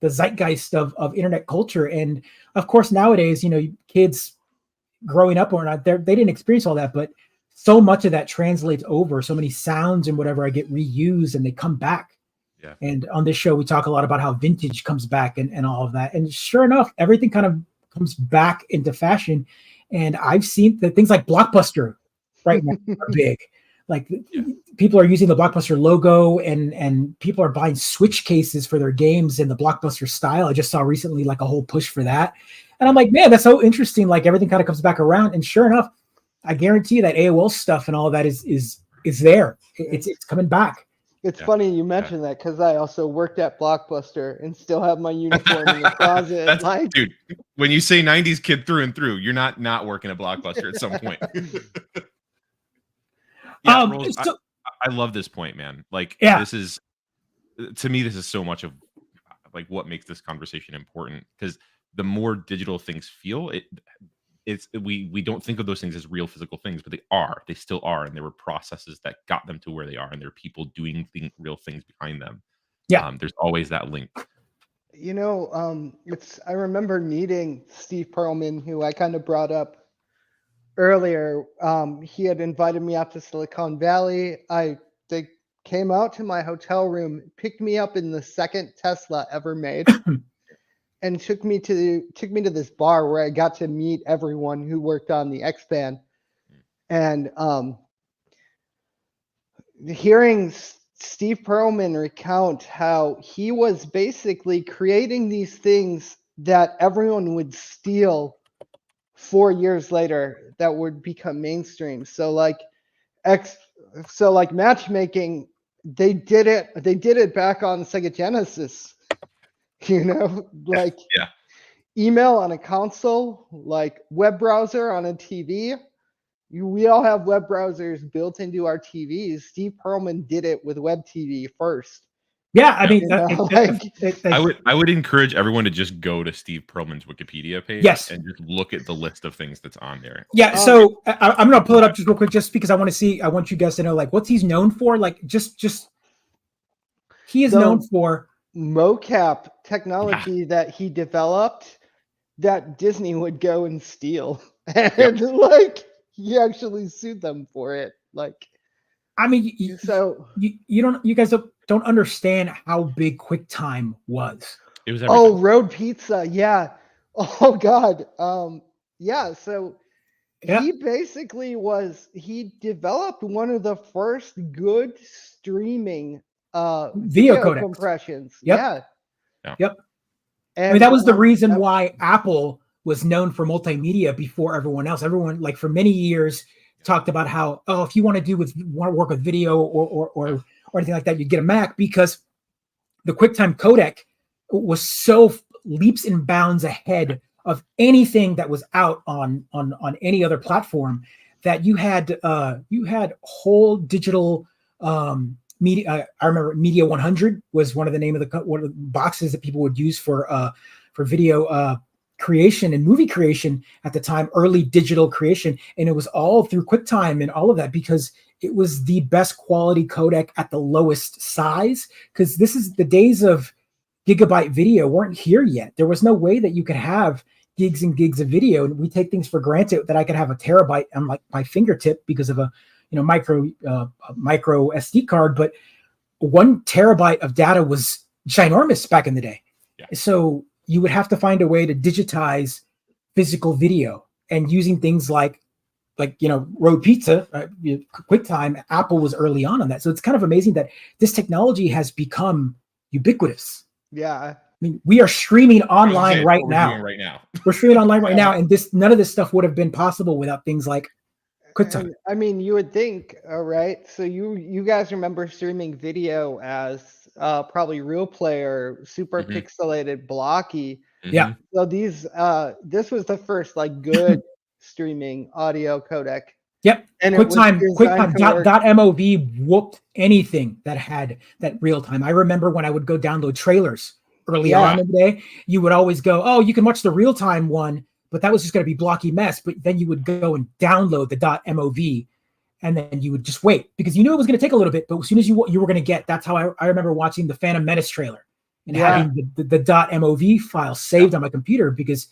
zeitgeist of internet culture. And of course, nowadays, you know, kids growing up or not, they didn't experience all that, but so much of that translates over. So many sounds and whatever I get reused and they come back. Yeah. And on this show, we talk a lot about how vintage comes back and all of that. And sure enough, everything kind of comes back into fashion. And I've seen that things like Blockbuster right now are big. Like people are using the Blockbuster logo and people are buying Switch cases for their games in the Blockbuster style. I just saw recently like a whole push for that. And I'm like, man, that's so interesting. Like everything kind of comes back around. And sure enough, I guarantee you that AOL stuff and all of that is there. It's coming back. It's funny you mentioned that because I also worked at Blockbuster and still have my uniform in the closet. Dude, when you say 90s kid through and through, you're not working at Blockbuster at some point. Rolls, I love this point, man. Like, this is, to me, this is so much of like what makes this conversation important, because the more digital things feel, we don't think of those things as real physical things, but they still are. And there were processes that got them to where they are. And there are people doing real things behind them. Yeah. There's always that link. You know, I remember meeting Steve Perlman, who I kind of brought up earlier. He had invited me out to Silicon Valley. They came out to my hotel room, picked me up in the second Tesla ever made. And took me to this bar where I got to meet everyone who worked on the X-Band. And hearing Steve Perlman recount how he was basically creating these things that everyone would steal 4 years later that would become mainstream. So like matchmaking, they did it back on Sega Genesis. You know, like email on a console, like web browser on a TV. We all have web browsers built into our TVs. Steve Perlman did it with web TV first. Yeah, I mean, I would encourage everyone to just go to Steve Perlman's Wikipedia page and just look at the list of things that's on there. Yeah, so I'm gonna pull it up just real quick, just because I want you guys to know, like, what's he's known for. Like, just he is known for mocap technology that he developed that Disney would go and steal, and like he actually sued them for it. Like, I mean, you guys don't understand how big QuickTime was. It was everything. Oh, Road Pizza, yeah. Oh God, yeah. So he basically he developed one of the first good streaming video compressions. Yep. And I mean, that was the reason why Apple was known for multimedia before everyone else. Everyone, like, for many years talked about how, if you want to work with video or anything like that, you get a Mac, because the QuickTime codec was so leaps and bounds ahead of anything that was out on any other platform, that you had whole digital media. I remember Media 100 was one of the boxes that people would use for video creation and movie creation at the time, early digital creation, and it was all through QuickTime and all of that, because it was the best quality codec at the lowest size. Because this is the days of gigabyte video weren't here yet. There was no way that you could have gigs and gigs of video, and we take things for granted that I could have a terabyte on my fingertip because of a micro SD card, but 1 terabyte of data was ginormous back in the day. So you would have to find a way to digitize physical video. and using things like Road Pizza, QuickTime. Apple was early on that, so it's kind of amazing that this technology has become ubiquitous. Yeah. I mean, we are streaming online right now. We're streaming online right now, and none of this stuff would have been possible without things like QuickTime. I mean, you would think, right? So you guys remember streaming video as probably real player, super pixelated, blocky. Yeah. So this was the first like good streaming audio codec. Yep. And QuickTime .mov whooped anything that had that real time. I remember when I would go download trailers early on in the day, you would always go, oh, you can watch the real time one, but that was just going to be blocky mess. But then you would go and download the .mov, and then you would just wait because you knew it was going to take a little bit. But as soon as you were going to get, that's how I remember watching the Phantom Menace trailer and having the .mov file saved on my computer because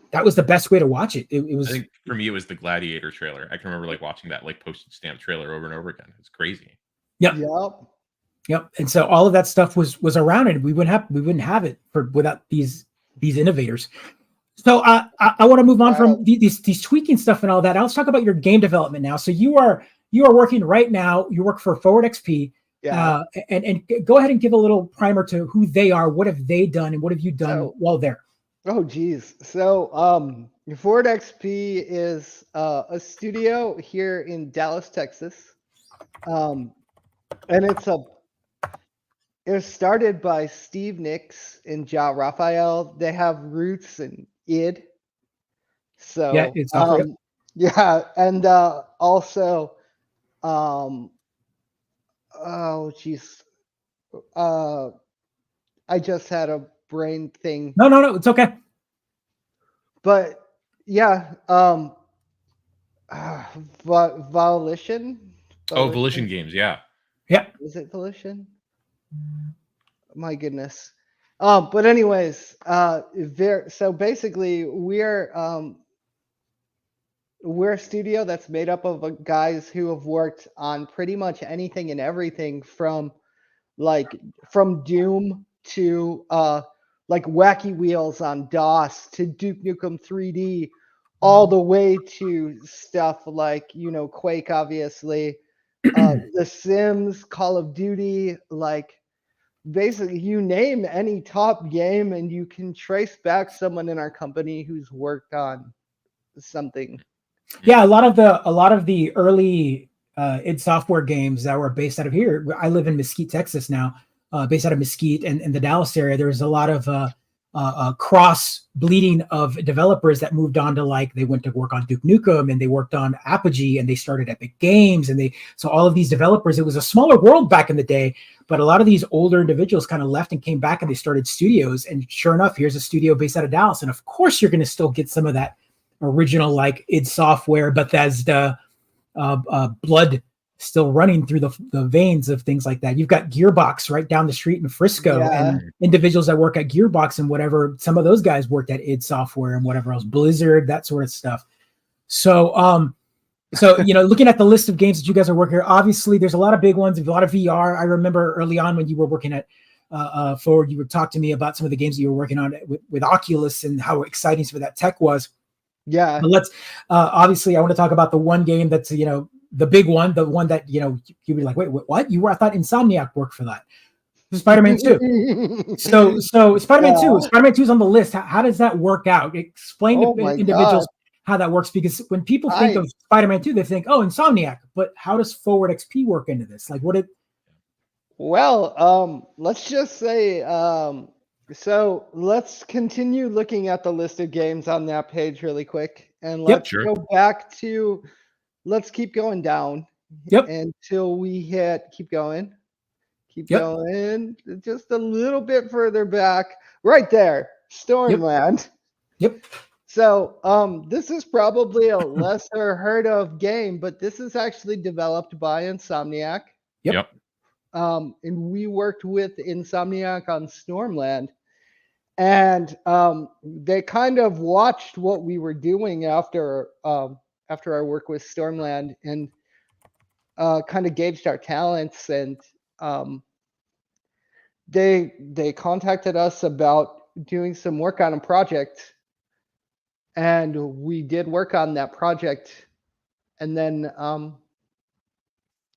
that was the best way to watch it. It was. I think for me, it was the Gladiator trailer. I can remember like watching that like postage stamp trailer over and over again. It's crazy. Yep. And so all of that stuff was around, and we wouldn't have it without these innovators. So I want to move on from these tweaking stuff and all that. Let's talk about your game development now. So you are working right now. You work for ForwardXP. Yeah. And go ahead and give a little primer to who they are. What have they done, and what have you done while there? Oh, geez. So ForwardXP is a studio here in Dallas, Texas. And it was started by Steve Nicks and Ja Raphael. They have roots in id. So yeah, it's and also oh geez. I just had a brain thing. No, it's okay. But yeah, Volition. Volition games, yeah. Is it Volition? My goodness. But anyways, so basically we're a studio that's made up of guys who have worked on pretty much anything and everything from Doom to like Wacky Wheels on DOS to Duke Nukem 3D, all the way to stuff like, Quake, obviously, The Sims, Call of Duty, like basically you name any top game and you can trace back someone in our company who's worked on something. Yeah, a lot of the early id Software games that were based out of here. I live in Mesquite, Texas now, based out of Mesquite and the Dallas area. There's a lot of cross bleeding of developers that moved on to they went to work on Duke Nukem and they worked on Apogee and they started Epic Games so all of these developers, it was a smaller world back in the day, but a lot of these older individuals kind of left and came back and they started studios. And sure enough, here's a studio based out of Dallas. And of course, you're going to still get some of that original id Software, Bethesda, blood still running through the veins of things like that. You've got Gearbox right down the street in Frisco, and individuals that work at Gearbox and whatever. Some of those guys worked at id Software and whatever else, Blizzard, that sort of stuff. So, looking at the list of games that you guys are working here, obviously there's a lot of big ones, a lot of VR. I remember early on when you were working at Forward, you would talk to me about some of the games that you were working on with Oculus and how exciting some of that tech was. Yeah. But let's obviously I want to talk about the one game that's the big one, the one that you'd be like, wait, what? I thought Insomniac worked for that. Spider-Man 2. So Spider-Man 2. Spider-Man 2 is on the list. How does that work out? Explain to individuals how that works, because when people think of Spider-Man 2, they think, oh, Insomniac. But how does ForwardXP work into this? Well, let's just say so let's continue looking at the list of games on that page really quick. And let's go back to, let's keep going down until we hit, keep going, going just a little bit further back. Right there, Stormland. So this is probably a lesser heard of game, but this is actually developed by Insomniac. And we worked with Insomniac on Stormland. And they kind of watched what we were doing after our work with Stormland and kind of gauged our talents. And they contacted us about doing some work on a project and we did work on that project, and then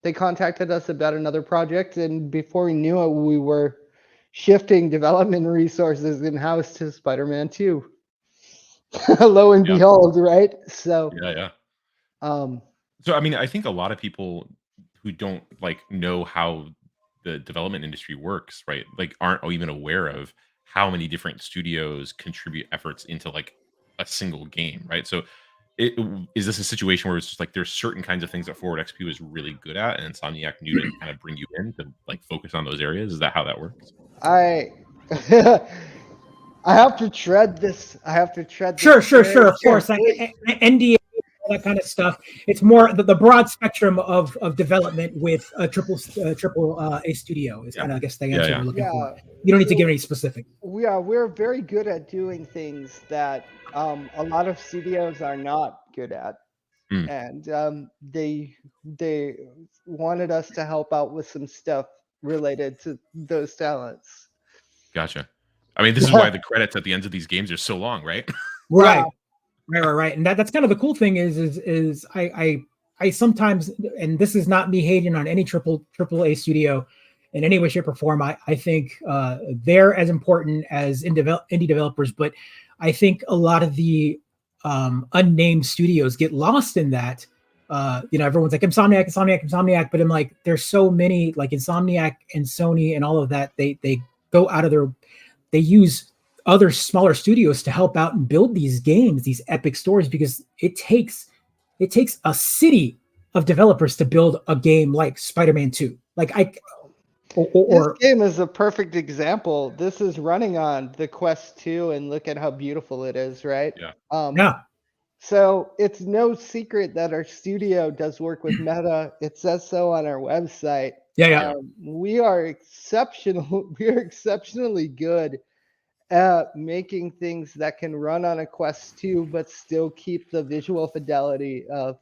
they contacted us about another project, and before we knew it, we were shifting development resources in-house to Spider-Man 2. Lo and behold, right? So yeah. um So I mean, I think a lot of people who don't like know how the development industry works, right? Like aren't even aware of how many different studios contribute efforts into like a single game, right? So is this a situation where it's just like there's certain kinds of things that Forward XP was really good at, and Insomniac knew to kind of bring you in to like focus on those areas? Is that how that works? I I have to tread this. Sure, this very of course. Like, carefully. NDA, all that kind of stuff. It's more the broad spectrum of development with a triple A studio is kind of, I guess, the answer you're looking for. You don't need to give any specific. We're very good at doing things that a lot of studios are not good at, and they wanted us to help out with some stuff related to those talents. Gotcha. I mean, this is why the credits at the ends of these games are so long, right? Right. And that's kind of the cool thing is I sometimes, and this is not me hating on any triple A studio in any way, shape, or form. I think they're as important as indie developers, but I think a lot of the unnamed studios get lost in that. Everyone's like Insomniac, but I'm like, there's so many, like Insomniac and Sony and all of that. They go out of they use other smaller studios to help out and build these games, these epic stories, because it takes a city of developers to build a game like Spider-Man 2. Like this game is a perfect example. This is running on the Quest 2, and look at how beautiful it is, right? Yeah. So it's no secret that our studio does work with Meta. It says so on our website. We are exceptional. We are exceptionally good at making things that can run on a Quest 2, but still keep the visual fidelity of.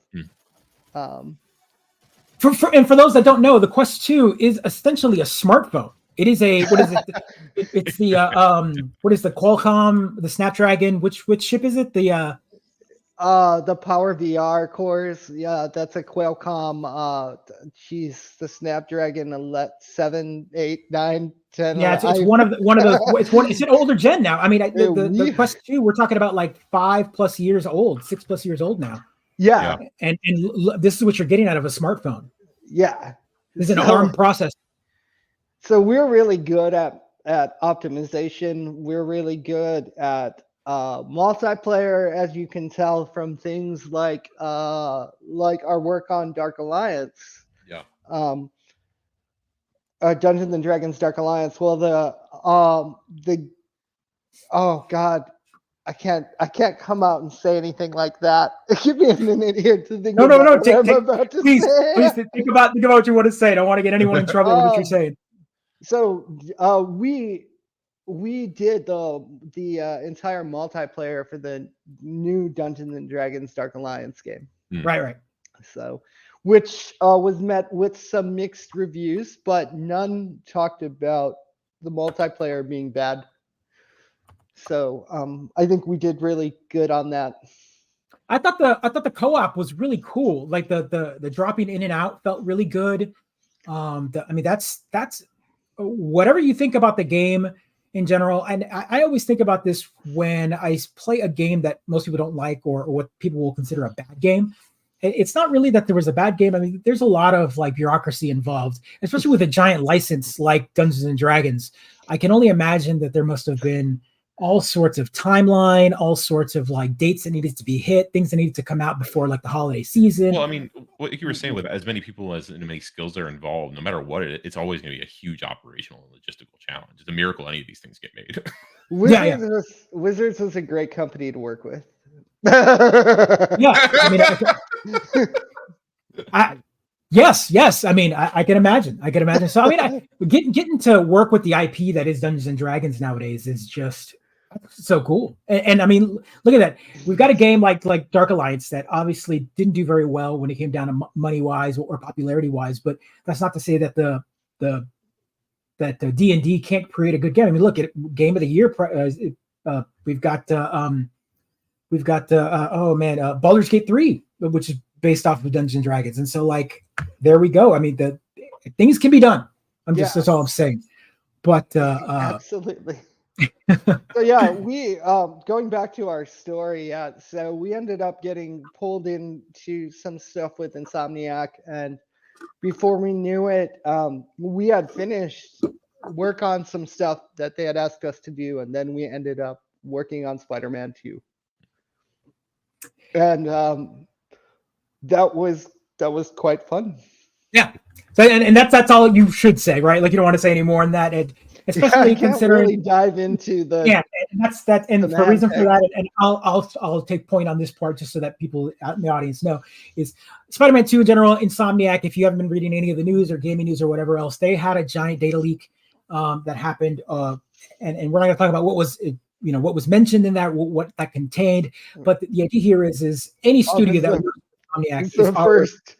For those that don't know, the Quest 2 is essentially a smartphone. It is a what is it? It's the what is the Qualcomm, the Snapdragon? Which chip is it? The Power VR cores. Yeah, that's a Qualcomm. The Snapdragon 7, 8, 9, 10. Yeah, it's one of those. It's an older gen now. I mean, the Quest 2, we're talking about like 5+ years old, 6+ years old now. Yeah. And this is what you're getting out of a smartphone. Yeah. This is an ARM processor. So we're really good at optimization. We're really good at multiplayer, as you can tell from things like our work on Dark Alliance. Yeah. Dungeons and Dragons Dark Alliance. Well, oh God, I can't come out and say anything like that. Give me a minute here to think about what I'm about to say. Please think about what you want to say. I don't want to get anyone in trouble with what you're saying. So we did the entire multiplayer for the new Dungeons and Dragons Dark Alliance game. Right. So, which was met with some mixed reviews, but none talked about the multiplayer being bad. So I think we did really good on that. I thought the co-op was really cool. Like the dropping in and out felt really good. That's whatever you think about the game in general. And I always think about this when I play a game that most people don't like or what people will consider a bad game. It's not really that there was a bad game. I mean, there's a lot of like bureaucracy involved, especially with a giant license like Dungeons and Dragons. I can only imagine that there must have been all sorts of timeline, all sorts of like dates that needed to be hit, things that needed to come out before like the holiday season. Well, I mean, what you were saying, with as many people as many skills are involved, no matter what it's always going to be a huge operational and logistical challenge. It's a miracle any of these things get made. Wizards was a great company to work with. Yes. I mean, I can imagine. So, I mean, getting to work with the IP that is Dungeons and Dragons nowadays is just so cool. And I mean, look at that. We've got a game like Dark Alliance that obviously didn't do very well when it came down to money wise or popularity wise. But that's not to say that the D&D can't create a good game. I mean, look at Game of the Year. We've got We've got Baldur's Gate 3, which is based off of Dungeons and Dragons. And so like, there we go. I mean, the things can be done. That's all I'm saying. But absolutely. So yeah, we going back to our story. So we ended up getting pulled into some stuff with Insomniac, and before we knew it, we had finished work on some stuff that they had asked us to do, and then we ended up working on Spider-Man 2. And that was quite fun. Yeah. So and that's all you should say, right? Like you don't want to say any more than that. Especially considering really dive into the and that's and the reason for that, and I'll take point on this part just so that people out in the audience know, is Spider-Man 2 in general, Insomniac, if you haven't been reading any of the news or gaming news or whatever else, they had a giant data leak that happened, and we're not going to talk about what was mentioned in that, what that contained, but the idea here is any studio that Insomniac is the first.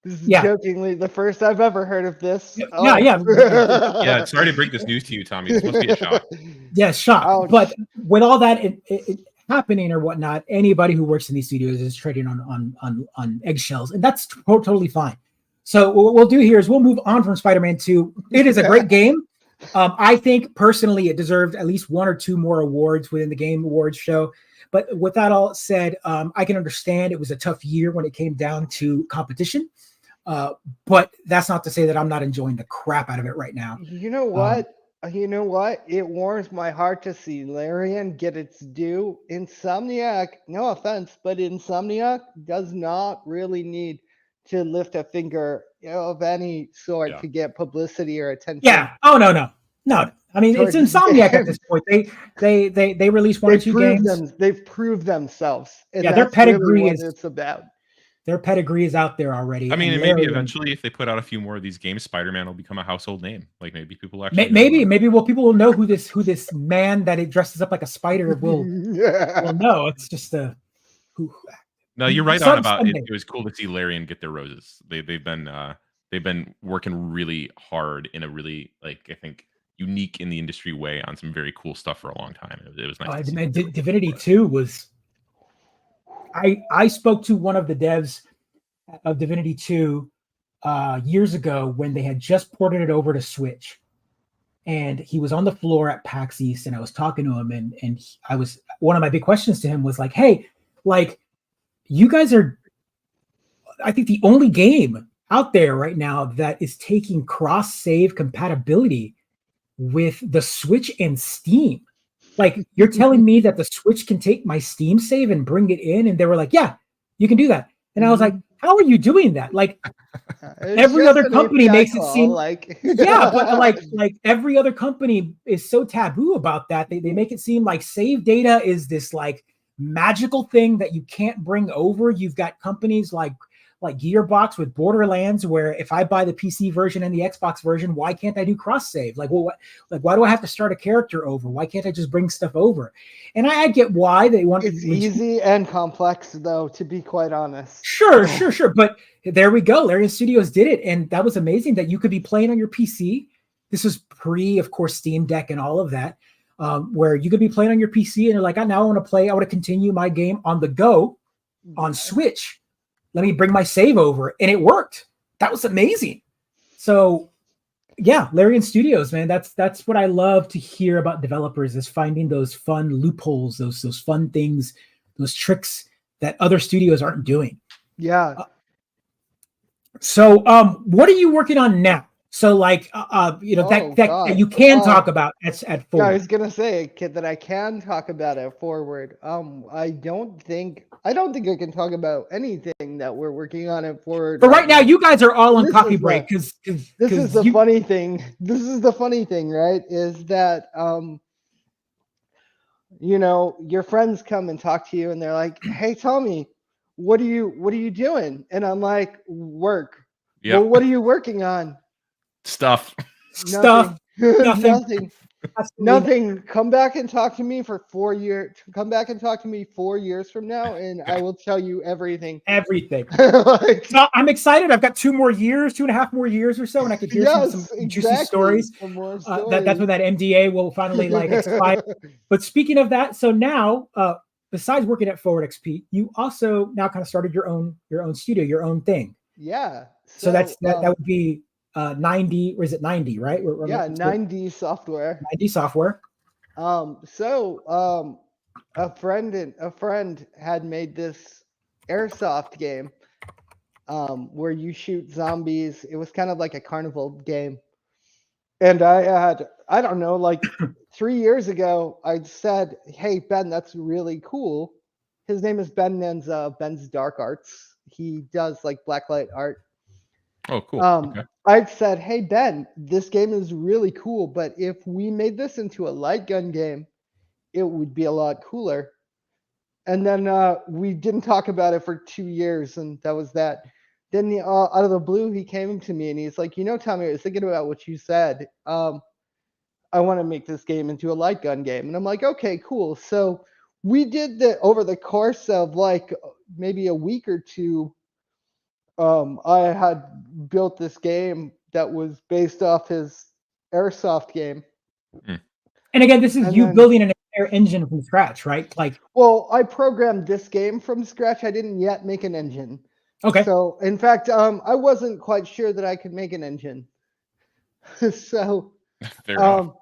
This is jokingly the first I've ever heard of this. Yeah. Yeah, sorry to break this news to you, Tommy. This must be a shock. Yeah, shock. Ouch. But with all that it happening or whatnot, anybody who works in these studios is trading on eggshells, and that's totally fine. So what we'll do here is we'll move on from Spider-Man 2. It is a great game. I think personally it deserved at least 1 or 2 more awards within the Game Awards show. But with that all said, I can understand it was a tough year when it came down to competition. But that's not to say that I'm not enjoying the crap out of it right now. You know what? It warms my heart to see Larian get its due. Insomniac, no offense, but Insomniac does not really need to lift a finger of any sort to get publicity or attention. Yeah. Oh no. I mean, it's Insomniac at this point. They released 1 or 2 games. They've proved themselves. And their pedigree really it's about. Their pedigree is out there already. I mean, and maybe eventually, if they put out a few more of these games, Spider-Man will become a household name. Like maybe people actually people will know who this man that it dresses up like a spider will know. It's just No, you're right on about it. It was cool to see Larian get their roses. They've been working really hard in a really, like, I think, unique in the industry way on some very cool stuff for a long time. It was nice. Divinity 2 was. I spoke to one of the devs of Divinity 2 years ago when they had just ported it over to Switch, and he was on the floor at PAX East, and I was talking to him, and one of my big questions to him was like, hey, like, you guys are, I think, the only game out there right now that is taking cross-save compatibility with the Switch and Steam. Like, you're telling me that the Switch can take my Steam save and bring it in? And they were like, yeah, you can do that. And I was like, how are you doing that? Like, every other company makes it seem like, but like every other company is so taboo about that. They make it seem like save data is this like magical thing that you can't bring over. You've got companies like Gearbox with Borderlands, where if I buy the PC version and the Xbox version, why can't I do cross save? Like, well, why do I have to start a character over? Why can't I just bring stuff over? And I get why they want. It's easy and complex, though, to be quite honest. Sure. But there we go. Larian Studios did it, and that was amazing. That you could be playing on your PC. This was pre, of course, Steam Deck and all of that, where you could be playing on your PC, and you're like, now I want to play. I want to continue my game on the go on Switch. Let me bring my save over, and it worked. That was amazing. So, yeah, Larian Studios, man, that's what I love to hear about developers, is finding those fun loopholes, those fun things, those tricks that other studios aren't doing. Yeah. So, what are you working on now? So, like, that you can talk about at Forward. Yeah, I was gonna say that I can talk about at Forward. I don't think I can talk about anything that we're working on at Forward. But right now, you guys are all on coffee break because this is the funny thing. This is the funny thing, right? Is that your friends come and talk to you, and they're like, "Hey, Tommy, what are you doing?" And I'm like, "Work." Yeah. Well, what are you working on? Stuff. Nothing. Come back and talk to me for 4 years. Come back and talk to me 4 years from now, and I will tell you everything. So I'm excited. I've got 2.5 more years or so, and I could hear some juicy stories. That's when that NDA will finally expire. But speaking of that, so now besides working at ForwardXP, you also now kind of started your own studio, your own thing. Yeah. So that would be 90, or is it 90, right? Yeah, 90 software. 90 software. A friend had made this airsoft game where you shoot zombies. It was kind of like a carnival game. And I don't know, like 3 years ago, I said, "Hey, Ben, that's really cool." His name is Ben Nenza, Ben's Dark Arts. He does like blacklight art. Oh, cool. Okay. I said, "Hey, Ben, this game is really cool, but if we made this into a light gun game, it would be a lot cooler." And then we didn't talk about it for 2 years, and that was that. Then out of the blue, he came to me and he's like, Tommy, I was thinking about what you said. I want to make this game into a light gun game. And I'm like, okay, cool. So we did that over the course of like maybe a week or two. I had built this game that was based off his airsoft game. And again, this is building an entire engine from scratch, right? Like, well, I programmed this game from scratch. I didn't yet make an engine. Okay. So, in fact, I wasn't quite sure that I could make an engine. So, Fair enough.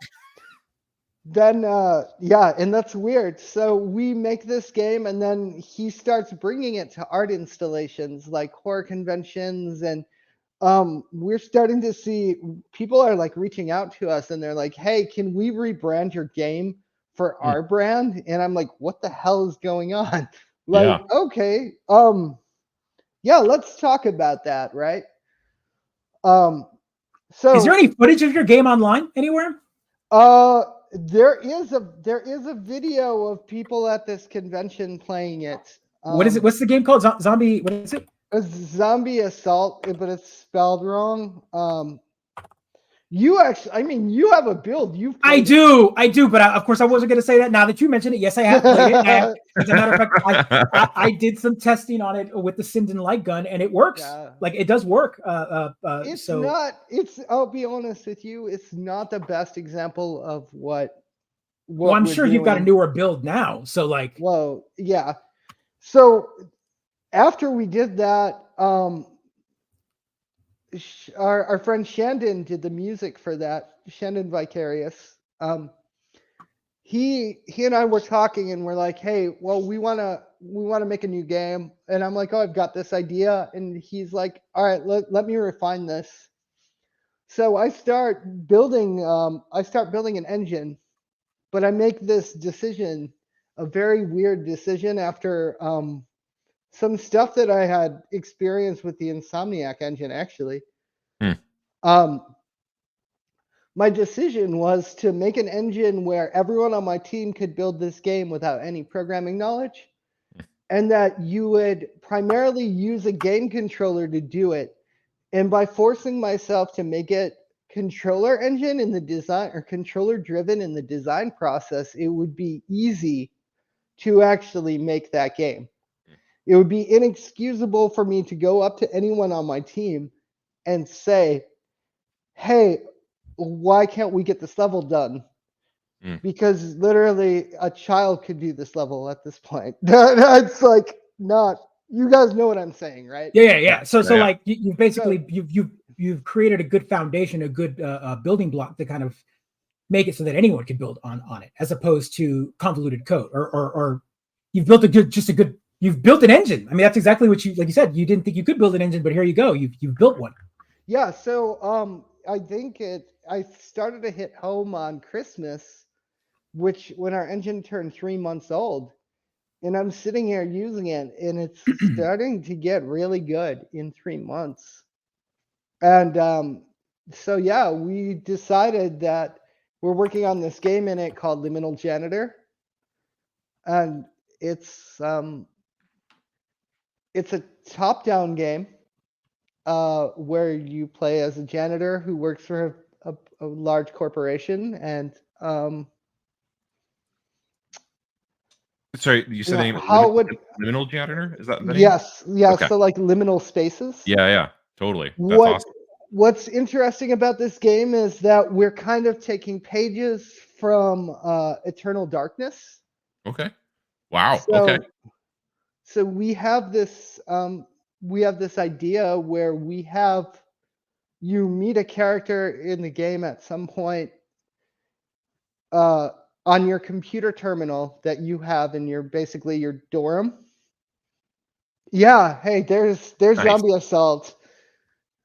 Then, and that's weird. So we make this game, and then he starts bringing it to art installations like horror conventions, and we're starting to see people are like reaching out to us, and they're like, "Hey, can we rebrand your game for our brand?" And I'm like, "What the hell is going on?" Like, okay, yeah, let's talk about that, right? So is there any footage of your game online anywhere? There is a video of people at this convention playing it. What is it? What's the game called? Zombie? What is it? A Zombie Assault, but it's spelled wrong. You have a build. I do, but of course I wasn't going to say that. Now that you mention it, yes, I have played it. As a matter of fact, I did some testing on it with the Sinden light gun, and it works. Yeah. Like it does work. It's not. I'll be honest with you. It's not the best example of what well, I'm sure you've got a newer build now. So like, well, yeah. So after we did that, our friend Shandon did the music for that. Shandon Vicarious. He and I were talking, and we're like, "Hey, well, we wanna make a new game." And I'm like, "Oh, I've got this idea." And he's like, "All right, let me refine this." So I start building an engine, but I make this decision, a very weird decision after some stuff that I had experienced with the Insomniac engine, actually. My decision was to make an engine where everyone on my team could build this game without any programming knowledge, and that you would primarily use a game controller to do it. And by forcing myself to make it controller engine in the design, or controller driven in the design process, it would be easy to actually make that game. It would be inexcusable for me to go up to anyone on my team and say, "Hey, why can't we get this level done?" Because literally a child could do this level at this point. That's like not. You guys know what I'm saying, right? Yeah. So like you've basically you've created a good foundation, a good building block to kind of make it so that anyone can build on it, as opposed to convoluted code, or you've built you've built an engine. I mean, that's exactly what like you said, you didn't think you could build an engine, but here you go. You've built one. Yeah. So I think I started to hit home on Christmas, when our engine turned 3 months old, and I'm sitting here using it, and it's starting to get really good in 3 months. And so yeah, we decided that we're working on this game in it called Liminal Janitor, and it's a top-down game where you play as a janitor who works for a large corporation, and sorry, you said the name. Liminal Janitor? Is that the name? Yes. Okay. So like liminal spaces. Yeah, totally. That's awesome. What's interesting about this game is that we're kind of taking pages from Eternal Darkness. Okay. Wow. So, Okay. so we have this idea where you meet a character in the game at some point on your computer terminal that you have in basically your dorm. Yeah, hey, there's Nice. zombie assault.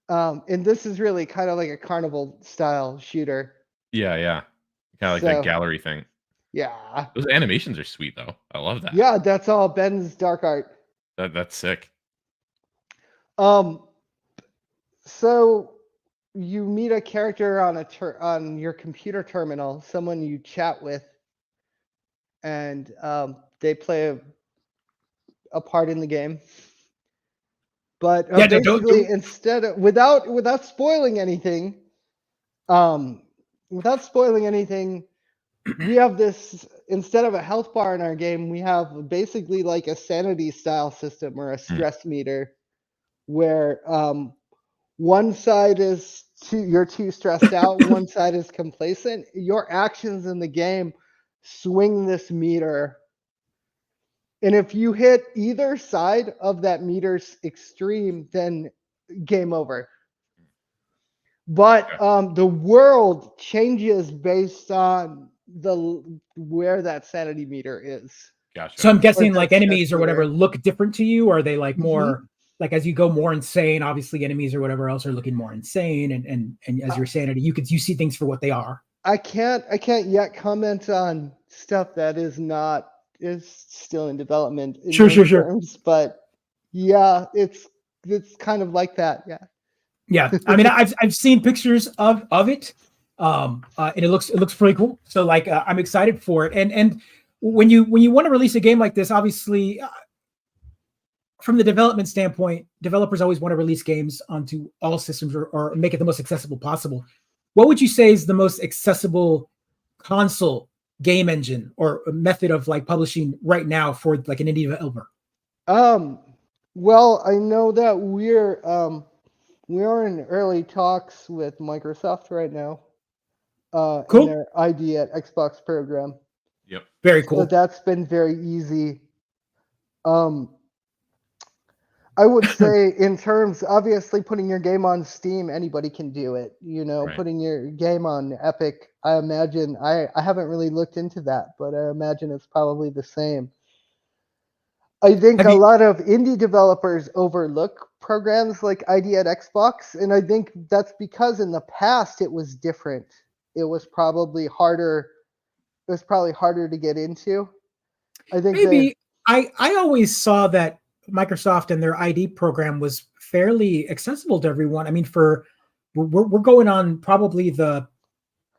And this is really kind of like a carnival style shooter. Yeah. Kind of like So, that gallery thing. yeah. Those animations are sweet though. I love that. Yeah, that's all Ben's dark art. That's sick. So you meet a character on your computer terminal, someone you chat with, and they play a part in the game. But basically, instead of without spoiling anything, we have this, instead of a health bar in our game, we have basically like a sanity style system or a stress meter, where one side is you're too stressed out, one side is complacent. Your actions in the game swing this meter, and if you hit either side of that meter's extreme, then game over. But the world changes based on where that sanity meter is. Gotcha. So I'm guessing Or like that enemies stress or whatever meter. look different to you, or are they like more Mhm. like as you go more insane, obviously enemies or whatever else are looking more insane, and as your sanity, you see things for what they are. I can't yet comment on stuff that is still in development in Sure. terms, but yeah, it's kind of like that. Yeah. Yeah, I mean, I've seen pictures of it, and it looks pretty cool. So like, I'm excited for it. And when you want to release a game like this, obviously, from the development standpoint, developers always want to release games onto all systems or make it the most accessible possible. What would you say is the most accessible console game engine or method of like publishing right now for like an indie developer? Well, I know that we are in early talks with Microsoft right now, in Cool. their ID at Xbox program. Yep. Very So cool. that's been very easy. I would say, in terms, obviously, putting your game on Steam, anybody can do it. Right. Putting your game on Epic, I imagine, I haven't really looked into that, but I imagine it's probably the same. I think a lot of indie developers overlook programs like ID at Xbox, and I think that's because in the past it was different. It was probably harder. It was probably harder to get into. I think I always saw that Microsoft and their ID program was fairly accessible to everyone. I mean, we're going on probably the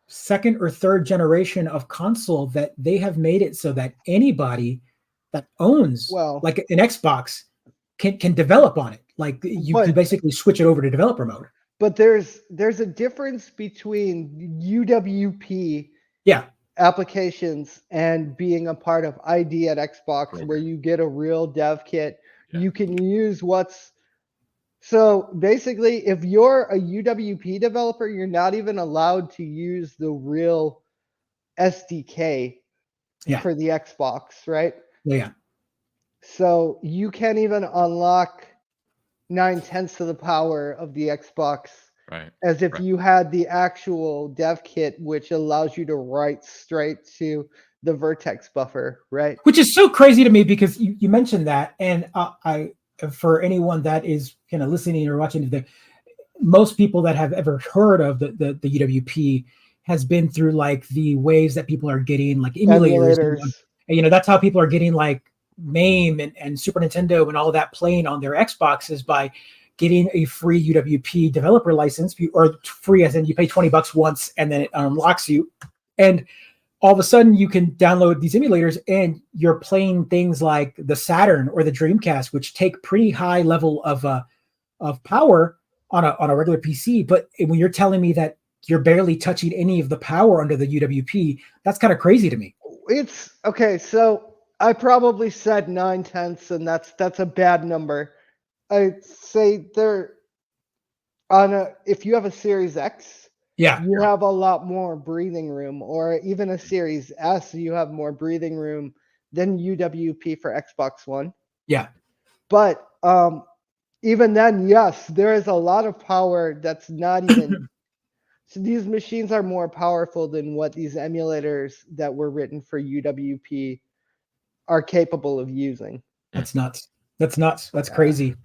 second or third generation of console that they have made it so that anybody that owns like an Xbox can develop on it. Like you can basically switch it over to developer mode. But there's a difference between UWP applications and being a part of ID at Xbox, where you get a real dev kit. Yeah. You can use so basically, if you're a UWP developer, you're not even allowed to use the real SDK for the Xbox, right? Yeah. So you can't even unlock 9/10 of the power of the Xbox, as if you had the actual dev kit, which allows you to write straight to the vertex buffer, right? Which is so crazy to me, because you mentioned that, and for anyone that is kind of listening or watching, most people that have ever heard of the UWP has been through like the waves that people are getting, like emulators. And, that's how people are getting like MAME and Super Nintendo and all that playing on their Xboxes, by getting a free UWP developer license, or free as in you pay $20 once and then it unlocks you. And all of a sudden you can download these emulators and you're playing things like the Saturn or the Dreamcast, which take pretty high level of power on a regular PC. But when you're telling me that you're barely touching any of the power under the UWP, that's kind of crazy to me. It's okay. So I probably said 9/10, and that's a bad number. I'd say if you have a Series X, you have a lot more breathing room, or even a Series S, you have more breathing room than UWP for Xbox One. Yeah. But even then, yes, there is a lot of power that's not even. So these machines are more powerful than what these emulators that were written for UWP are capable of using. That's nuts. That's crazy.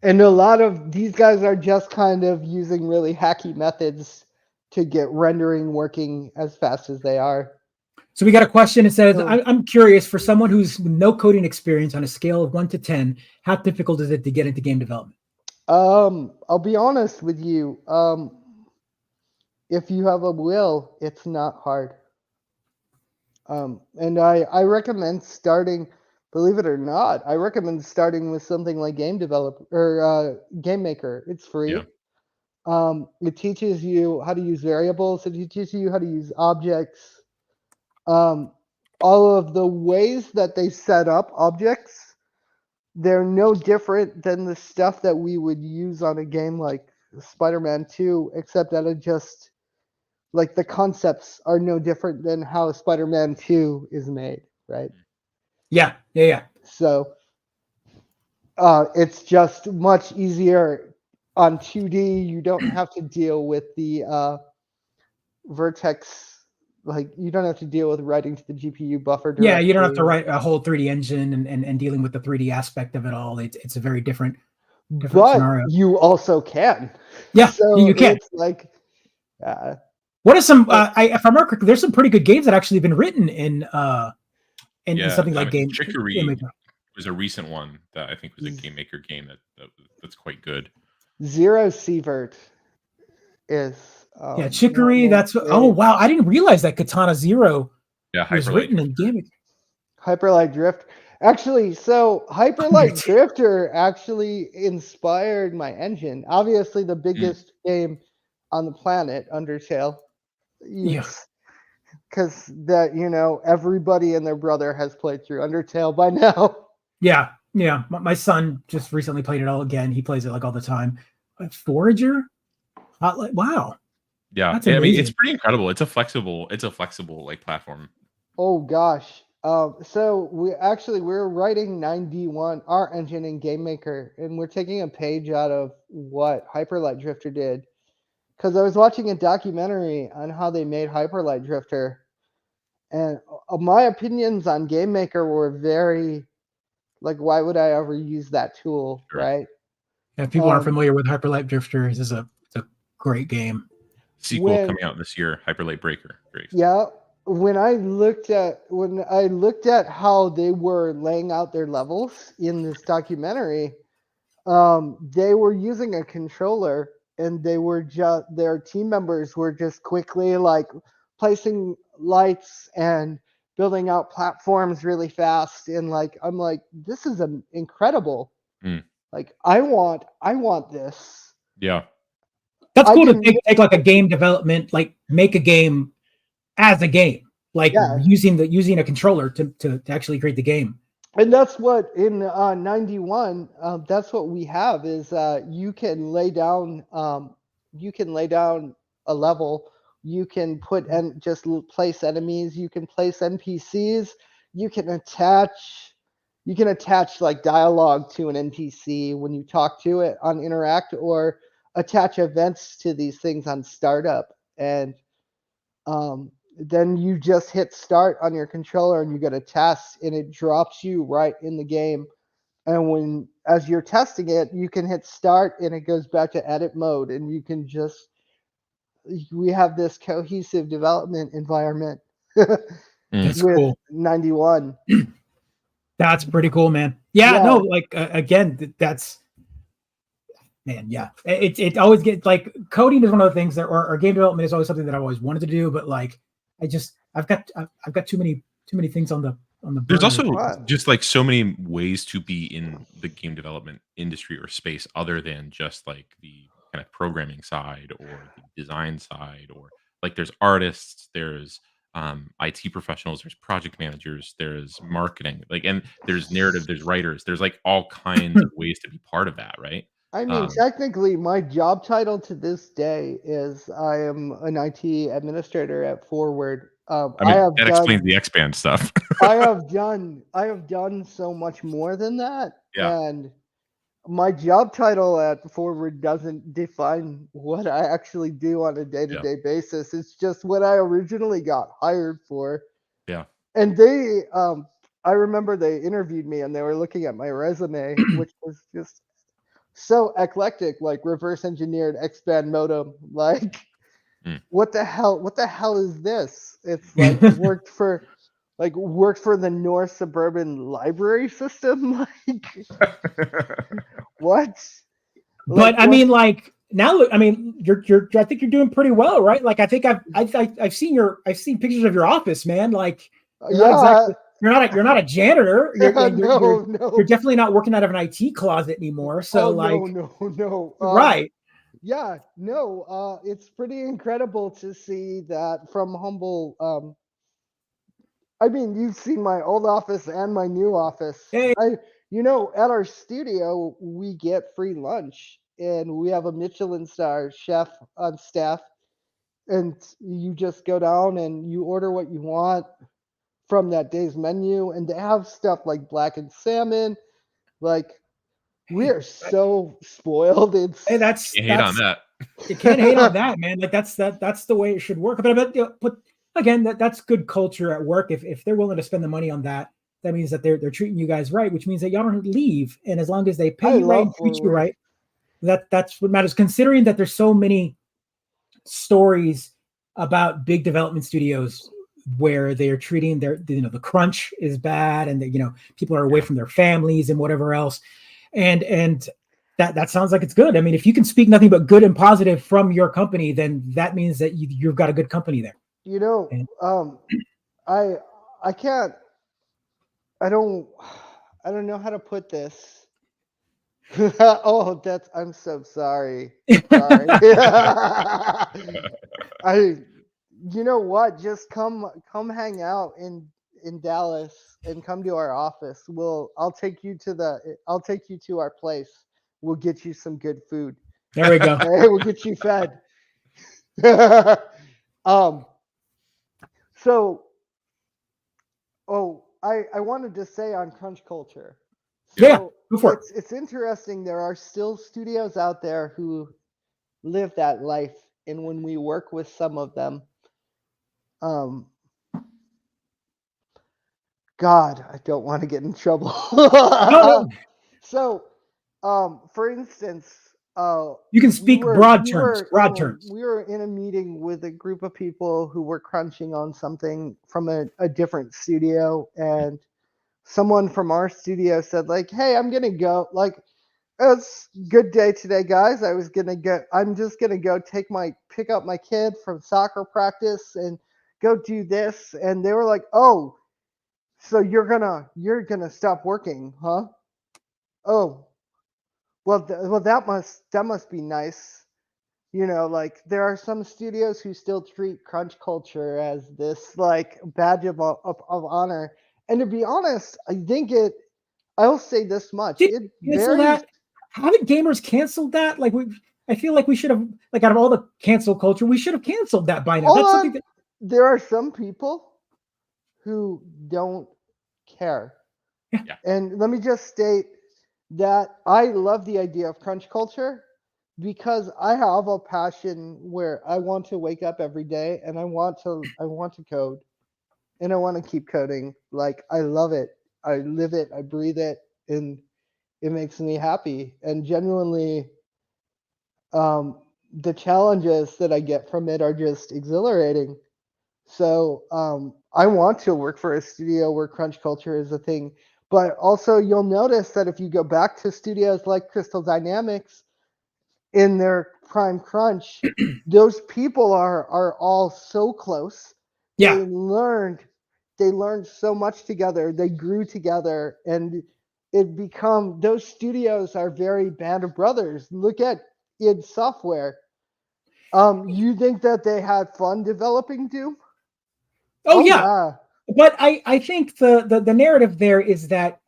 And a lot of these guys are just kind of using really hacky methods to get rendering working as fast as they are. So we got a question. It says, I'm curious, for someone who's no coding experience, on a scale of 1 to 10, how difficult is it to get into game development? I'll be honest with you. If you have a will, it's not hard. And I recommend starting, believe it or not, I recommend starting with something like Game Developer or Game Maker. It's free. Yeah. It teaches you how to use variables. It teaches you how to use objects. All of the ways that they set up objects, they're no different than the stuff that we would use on a game like Spider-Man 2, except that it just, like, the concepts are no different than how Spider-Man 2 is made, right? Yeah. So it's just much easier on 2D. You don't have to deal with the vertex. Like, you don't have to deal with writing to the GPU buffer directly. Yeah, you don't have to write a whole 3D engine and dealing with the 3D aspect of it all. It's a very different but scenario. You also can. Yeah, so you can. It's like, what are some? If I remember correctly, there's some pretty good games that actually have been written in something like Game Chicory was a recent one that I think was a Game Maker game that's quite good. Zero Sievert is. Yeah, Chicory. That's oh wow! I didn't realize that Katana Zero was written in Game. Hyperlight Drift. Actually, so Hyperlight Drifter actually inspired my engine. Obviously, the biggest game on the planet, Undertale. Yes. Because that everybody and their brother has played through Undertale by now. Yeah. My son just recently played it all again. He plays it like all the time. Forager. Wow. Yeah, I mean, it's pretty incredible. It's a flexible like platform. Oh gosh. So we're writing 9D1, our engine in Game Maker, and we're taking a page out of what Hyperlight Drifter did. Because I was watching a documentary on how they made Hyperlight Drifter, and my opinions on Game Maker were very, like, why would I ever use that tool, right? Yeah, if people aren't familiar with Hyperlight Drifter, it's a great game. Sequel coming out this year, Hyperlight Breaker. Great. Yeah, when I looked at how they were laying out their levels in this documentary, they were using a controller, and their team members were just quickly like placing lights and building out platforms really fast, and like I'm like, this is incredible. Like I want this. Yeah. That's cool to take like a game development, like make a game as a game, like using a controller to actually create the game. And that's what in 91, that's what we have is you can lay down a level, you can put and just place enemies, you can place NPCs, you can attach like dialogue to an NPC when you talk to it on Interact, or attach events to these things on startup, and then you just hit start on your controller and you get a test, and it drops you right in the game. And as you're testing it, you can hit start and it goes back to edit mode, and you can we have this cohesive development environment. That's with cool. 91. That's pretty cool, man. Yeah. No, like again, that's. Man, yeah, it always gets like coding is one of the things that, or game development is always something that I've always wanted to do, but like I've got too many things on the. There's also just like so many ways to be in the game development industry or space other than just like the kind of programming side or the design side, or like there's artists, there's IT professionals, there's project managers, there's marketing, like, and there's narrative, there's writers, there's like all kinds of ways to be part of that, right? I mean, technically, my job title to this day is I am an IT administrator at Forward. that explains the X-Band stuff. I have done so much more than that. Yeah. And my job title at Forward doesn't define what I actually do on a day-to-day basis. It's just what I originally got hired for. Yeah. And they, I remember they interviewed me and they were looking at my resume, which was just so eclectic, like reverse engineered X-band modem. Like, what the hell is this? It's like worked for the North Suburban Library System. Like, what? But I mean, like now, look, I mean, I think you're doing pretty well, right? Like, I think I've seen pictures of your office, man. Like, you're not a janitor. You're definitely not working out of an IT closet anymore. So no. Right. Yeah, no. It's pretty incredible to see that from humble. I mean, you've seen my old office and my new office. Hey. At our studio, we get free lunch, and we have a Michelin star chef on staff, and you just go down and you order what you want from that day's menu, and they have stuff like blackened salmon. Like, we are so spoiled. You hate on that. You can't hate on that, man. Like, that's the way it should work. But again, that's good culture at work. If they're willing to spend the money on that, that means that they're treating you guys right, which means that y'all don't leave. And as long as they pay you right and treat you right, that's what matters. Considering that there's so many stories about big development studios where they're treating the crunch is bad, and people are away from their families and whatever else. And that sounds like it's good. I mean, if you can speak nothing but good and positive from your company, then that means that you've got a good company there. I don't know how to put this. I'm so sorry. You know what? Just come hang out in Dallas and come to our office. I'll take you to our place. We'll get you some good food. There we go. Hey, we'll get you fed. I wanted to say on crunch culture. Go for it. It's interesting. There are still studios out there who live that life, and when we work with some of them, God, I don't want to get in trouble. So, for instance, you can speak broad terms. We were in a meeting with a group of people who were crunching on something from a different studio, and someone from our studio said, like, "Hey, I'm gonna go. Like, it's a good day today, guys. I'm just gonna go pick up my kid from soccer practice and go do this." And they were like, "Oh, so you're gonna stop working, huh? Oh, well, that must be nice." Like, there are some studios who still treat crunch culture as this like badge of honor. And to be honest, I'll say this much. Haven't gamers canceled that? Like, I feel like we should have, like, out of all the cancel culture, we should have canceled that by now. There are some people who don't care. Yeah. And let me just state that I love the idea of crunch culture because I have a passion where I want to wake up every day and I want to code, and I want to keep coding. Like, I love it. I live it. I breathe it, and it makes me happy. And genuinely, the challenges that I get from it are just exhilarating. So I want to work for a studio where crunch culture is a thing. But also, you'll notice that if you go back to studios like Crystal Dynamics in their prime crunch, those people are all so close. Yeah. They learned so much together. They grew together, and those studios are very band of brothers. Look at id Software. You think that they had fun developing Doom? Oh yeah. But I think the narrative there is that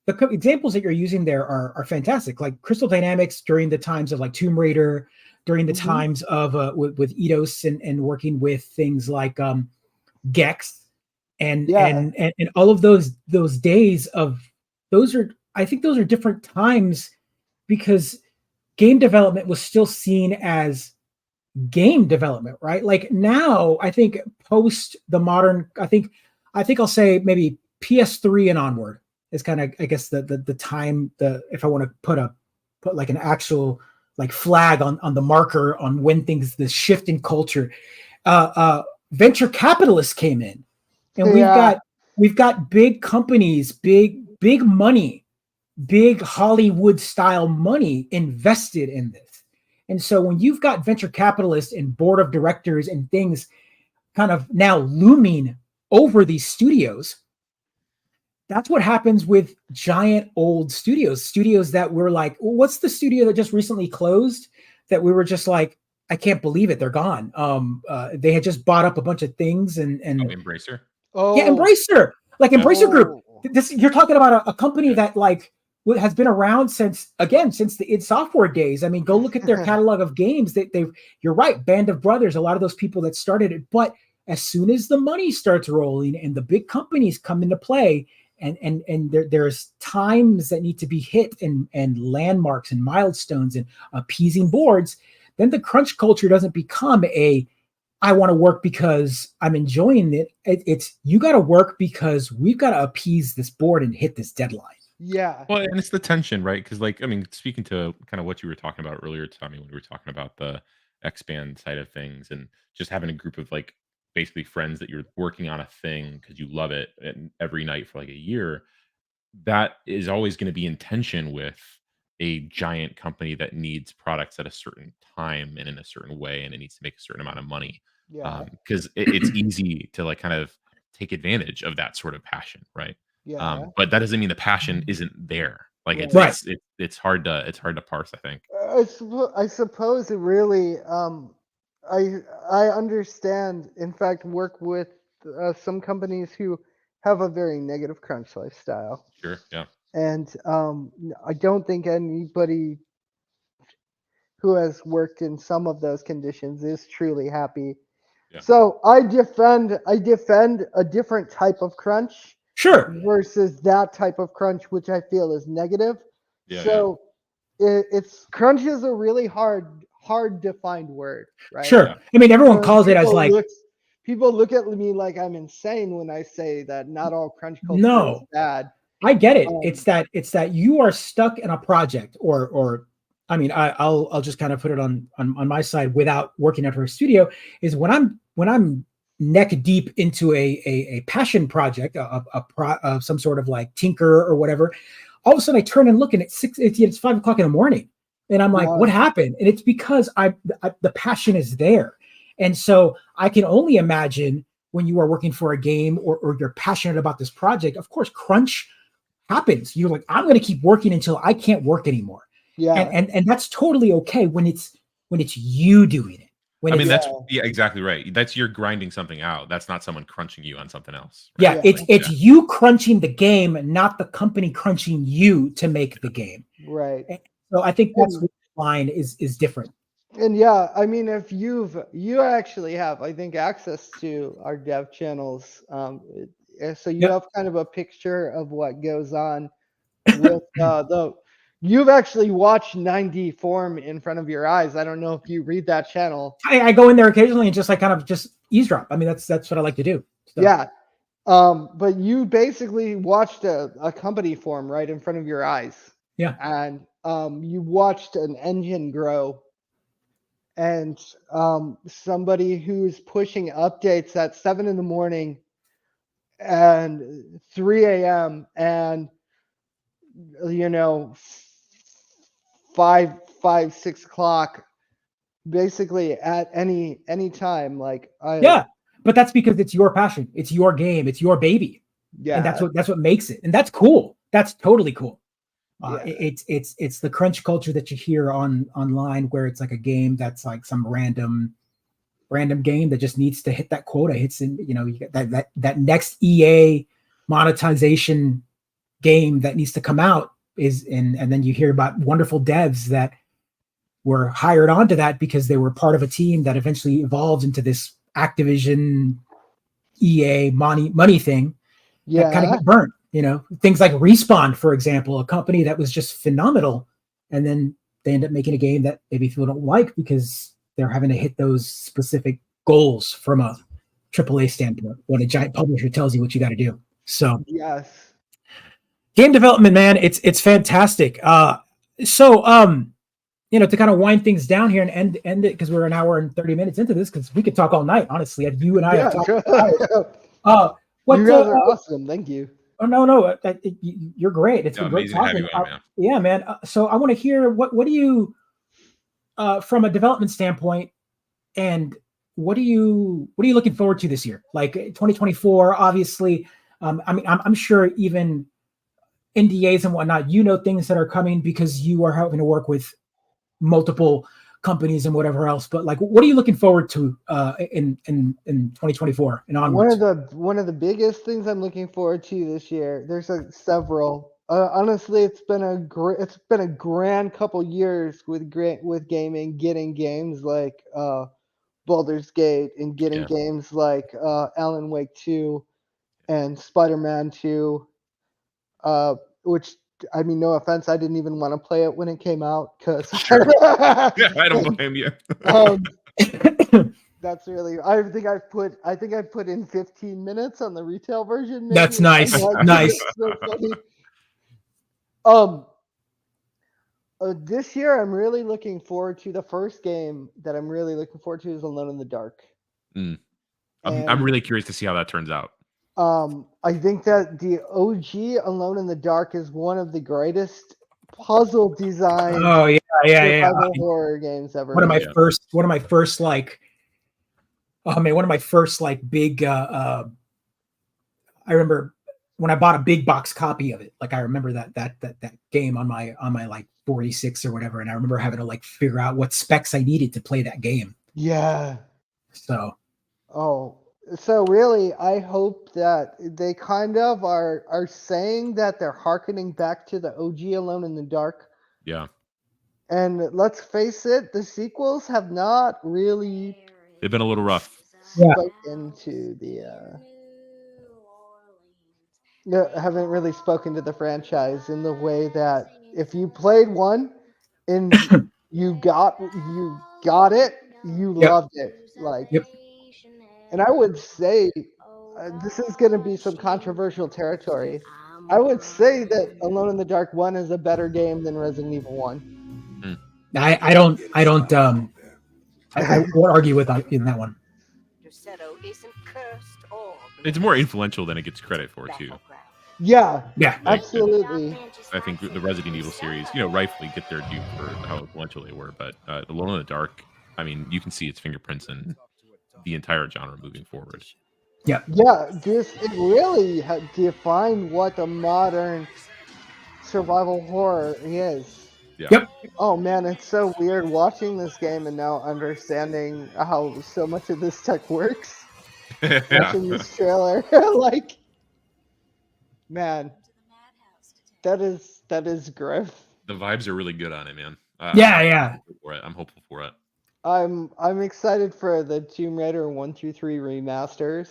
the examples that you're using there are fantastic. Like Crystal Dynamics during the times of like Tomb Raider, during the times of with Eidos and working with things like Gex, and all of those days of I think those are different times, because game development was still seen as game development, right? Like now, I think post the modern, I think I'll say maybe PS3 and onward is kind of, I guess, the time, if I want to put like an actual like flag on the marker on when things, this shift in culture, venture capitalists came in, and we've got big companies, big money, big Hollywood style money invested in this. And so when you've got venture capitalists and board of directors and things kind of now looming over these studios, that's what happens with giant old studios that were like, well, what's the studio that just recently closed that we were just like, I can't believe it, they're gone. They had just bought up a bunch of things and Embracer. Yeah, Embracer. Like Embracer Group. This, you're talking about a company that like has been around since the id Software days. I mean, go look at their catalog of games. You're right, Band of Brothers, a lot of those people that started it. But as soon as the money starts rolling and the big companies come into play, and there's times that need to be hit and landmarks and milestones and appeasing boards, then the crunch culture doesn't become I want to work because I'm enjoying it. It's you got to work because we've got to appease this board and hit this deadline. Yeah. Well, and it's the tension, right? Because, like, I mean, speaking to kind of what you were talking about earlier, Tommy, when we were talking about the X-Band side of things and just having a group of, like, basically friends that you're working on a thing because you love it and every night for like a year, that is always going to be in tension with a giant company that needs products at a certain time and in a certain way, and it needs to make a certain amount of money. Yeah. Because it's easy to like kind of take advantage of that sort of passion, right? Yeah. But that doesn't mean the passion isn't there. Like Right. it's hard to parse, I think. I suppose it really. I understand. In fact, work with some companies who have a very negative crunch lifestyle. Sure. Yeah. And I don't think anybody who has worked in some of those conditions is truly happy. Yeah. So I defend a different type of crunch. Sure. Versus that type of crunch, which I feel is negative. Yeah. So it's crunch is a really hard defined word, right? Sure. Yeah. I mean, everyone calls it as like people look at me like I'm insane when I say that not all crunch culture is bad. I get it. It's that you are stuck in a project, or I mean, I'll just kind of put it on my side without working at her studio. Is when I'm neck deep into a passion project, some sort of like tinker or whatever. All of a sudden, I turn and look, and it's 5 o'clock in the morning, and I'm like, "What happened?" And it's because the passion is there, and so I can only imagine when you are working for a game or you're passionate about this project. Of course, crunch happens. You're like, I'm going to keep working until I can't work anymore. Yeah, and that's totally okay when it's you doing it. I mean, that's exactly right. That's you're grinding something out. That's not someone crunching you on something else. Right? Yeah, it's you crunching the game, not the company crunching you to make the game. Right. And so I think that's what the line is different. And yeah, I mean, if you actually have, I think, access to our dev channels, so you have kind of a picture of what goes on with You've actually watched 9D form in front of your eyes. I don't know if you read that channel. I go in there occasionally and just like kind of just eavesdrop. I mean, that's what I like to do. So. Yeah. But you basically watched a company form right in front of your eyes. Yeah. And you watched an engine grow. And somebody who's pushing updates at 7 a.m. and 3 a.m. and 5, 6 o'clock, basically at any time. But that's because it's your passion, it's your game, it's your baby. Yeah, and that's what makes it, and that's cool. That's totally cool. It's the crunch culture that you hear online, where it's like a game that's like some random game that just needs to hit that quota. Hits in, you get that next EA monetization game that needs to come out and then you hear about wonderful devs that were hired onto that because they were part of a team that eventually evolved into this Activision EA money thing that kind of Yeah. got burnt. You know, things like Respawn, for example, a company that was just phenomenal, and then they end up making a game that maybe people don't like because they're having to hit those specific goals from a AAA standpoint when a giant publisher tells you what you got to do. So Yes. game development, man, it's fantastic. You know, to kind of wind things down here and end it, because we're an hour and 30 minutes into this, because we could talk all night, honestly. You and I have talked what you guys are awesome. Thank you. oh no, you're great. It's been great amazing to have talking. you on, man. Yeah, man. So I want to hear what do you from a development standpoint, and what are you looking forward to this year? Like 2024, obviously. I mean, I'm sure even NDAs and whatnot, you know, things that are coming because you are having to work with multiple companies and whatever else. But like, what are you looking forward to in 2024 and onwards? One of the biggest things I'm looking forward to this year. There's several. Honestly, it's been a grand couple years with gaming, getting games like Baldur's Gate and getting games like Alan Wake 2 and Spider-Man 2, which, I mean, no offense, I didn't even want to play it when it came out because I don't blame you. that's really. I think I put in 15 minutes on the retail version. Maybe. That's nice. Nice. So funny. This year, I'm really looking forward to the first game that I'm really looking forward to is Alone in the Dark. I'm really curious to see how that turns out. I think that the OG Alone in the Dark is one of the greatest puzzle design survival horror games ever. One of my first like, oh man, one of my first like big I remember when I bought a big box copy of it. Like I remember that game on my like 46 or whatever, and I remember having to like figure out what specs I needed to play that game. Yeah. So really, I hope that they kind of are saying that they're hearkening back to the OG Alone in the Dark. Yeah. And let's face it, the sequels have not really. They've been a little rough. Spoken to haven't really spoken to the franchise in the way that if you played one and you got it, you loved it. Like. Yep. And I would say this is going to be some controversial territory. I would say that Alone in the Dark 1 is a better game than Resident Evil 1. I won't argue with in that one. It's more influential than it gets credit for too. Yeah, like, absolutely. I think the Resident Evil series, rightfully get their due for how influential they were, but Alone in the Dark, I mean, you can see its fingerprints in the entire genre moving forward. Yeah, it really defined what the modern survival horror is. Yeah. Yep. Oh man, it's so weird watching this game and now understanding how so much of this tech works. Watching this trailer, like, man, that is Griff. The vibes are really good on it, man. I'm hopeful for it. I'm excited for the Tomb Raider 1 through 3 remasters.